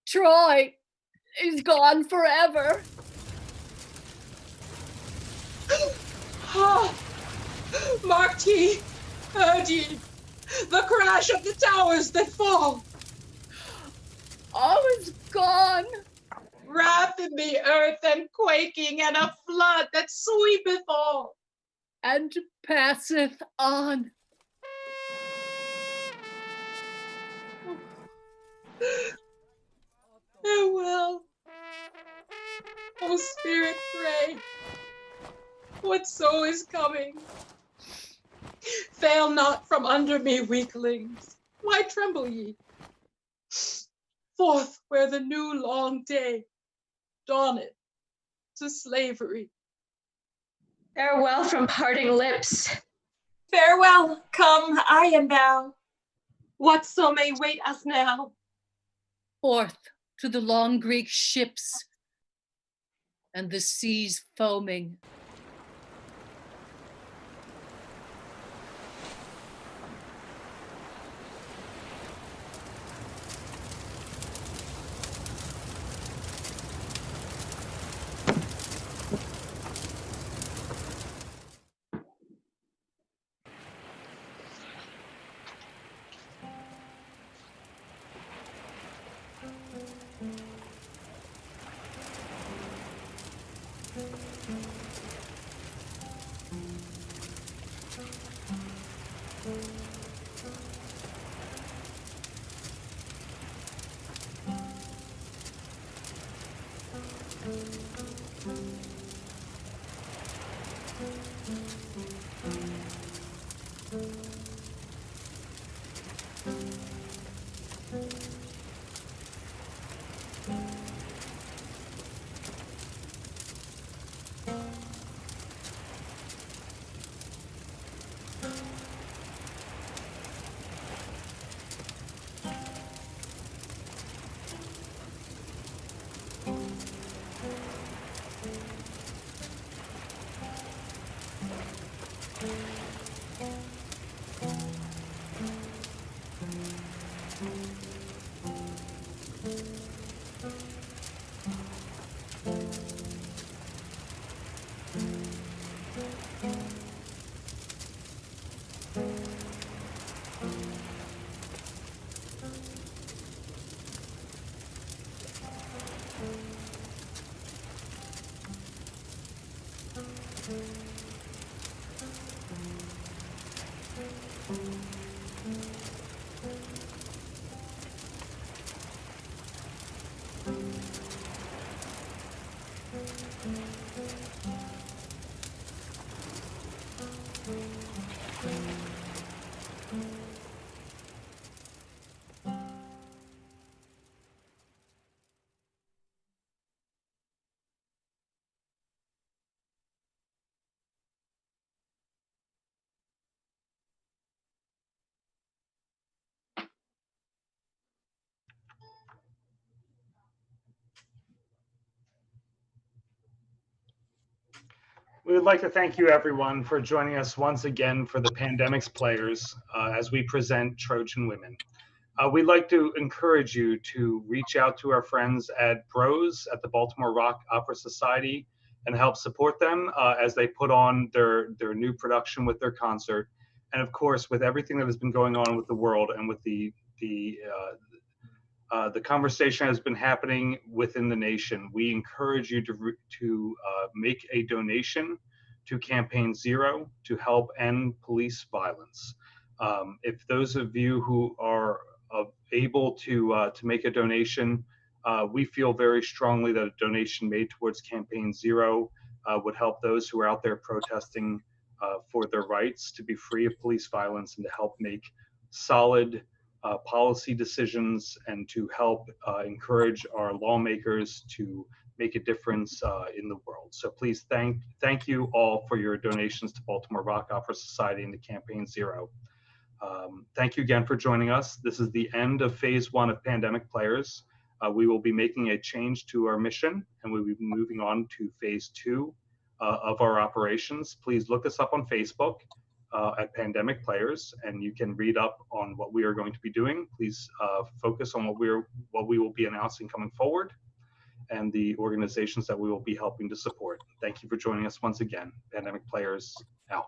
Troy is gone forever. Ah, marked ye, heard ye, the crash of the towers that fall. All is gone. Wrath in the earth and quaking, and a flood that sweepeth all. And passeth on. Farewell. O Spirit, pray. Whatso is coming, fail not from under me, weaklings. Why tremble ye? forth where the new long day dawneth to slavery. Farewell from parting lips. Farewell, come, I and thou. Whatso may wait us now. Forth to the long Greek ships and the seas foaming. We would like to thank you, everyone, for joining us once again for the Pandemics Players as we present Trojan Women. We'd like to encourage you to reach out to our friends at Bros at the Baltimore Rock Opera Society and help support them as they put on their new production with their concert. And of course, with everything that has been going on with the world and with the conversation has been happening within the nation, we encourage you to make a donation to Campaign Zero to help end police violence. If those of you who are able to make a donation, we feel very strongly that a donation made towards Campaign Zero would help those who are out there protesting for their rights to be free of police violence and to help make solid policy decisions and to help encourage our lawmakers to make a difference in the world. So please thank you all for your donations to Baltimore Rock Opera Society and to Campaign Zero. Thank you again for joining us. This is the end of phase 1 of Pandemic Players. We will be making a change to our mission and we'll be moving on to phase 2 of our operations. Please look us up on Facebook at Pandemic Players, and you can read up on what we are going to be doing. Please focus on what we will be announcing coming forward and the organizations that we will be helping to support. Thank you for joining us once again. Pandemic Players out.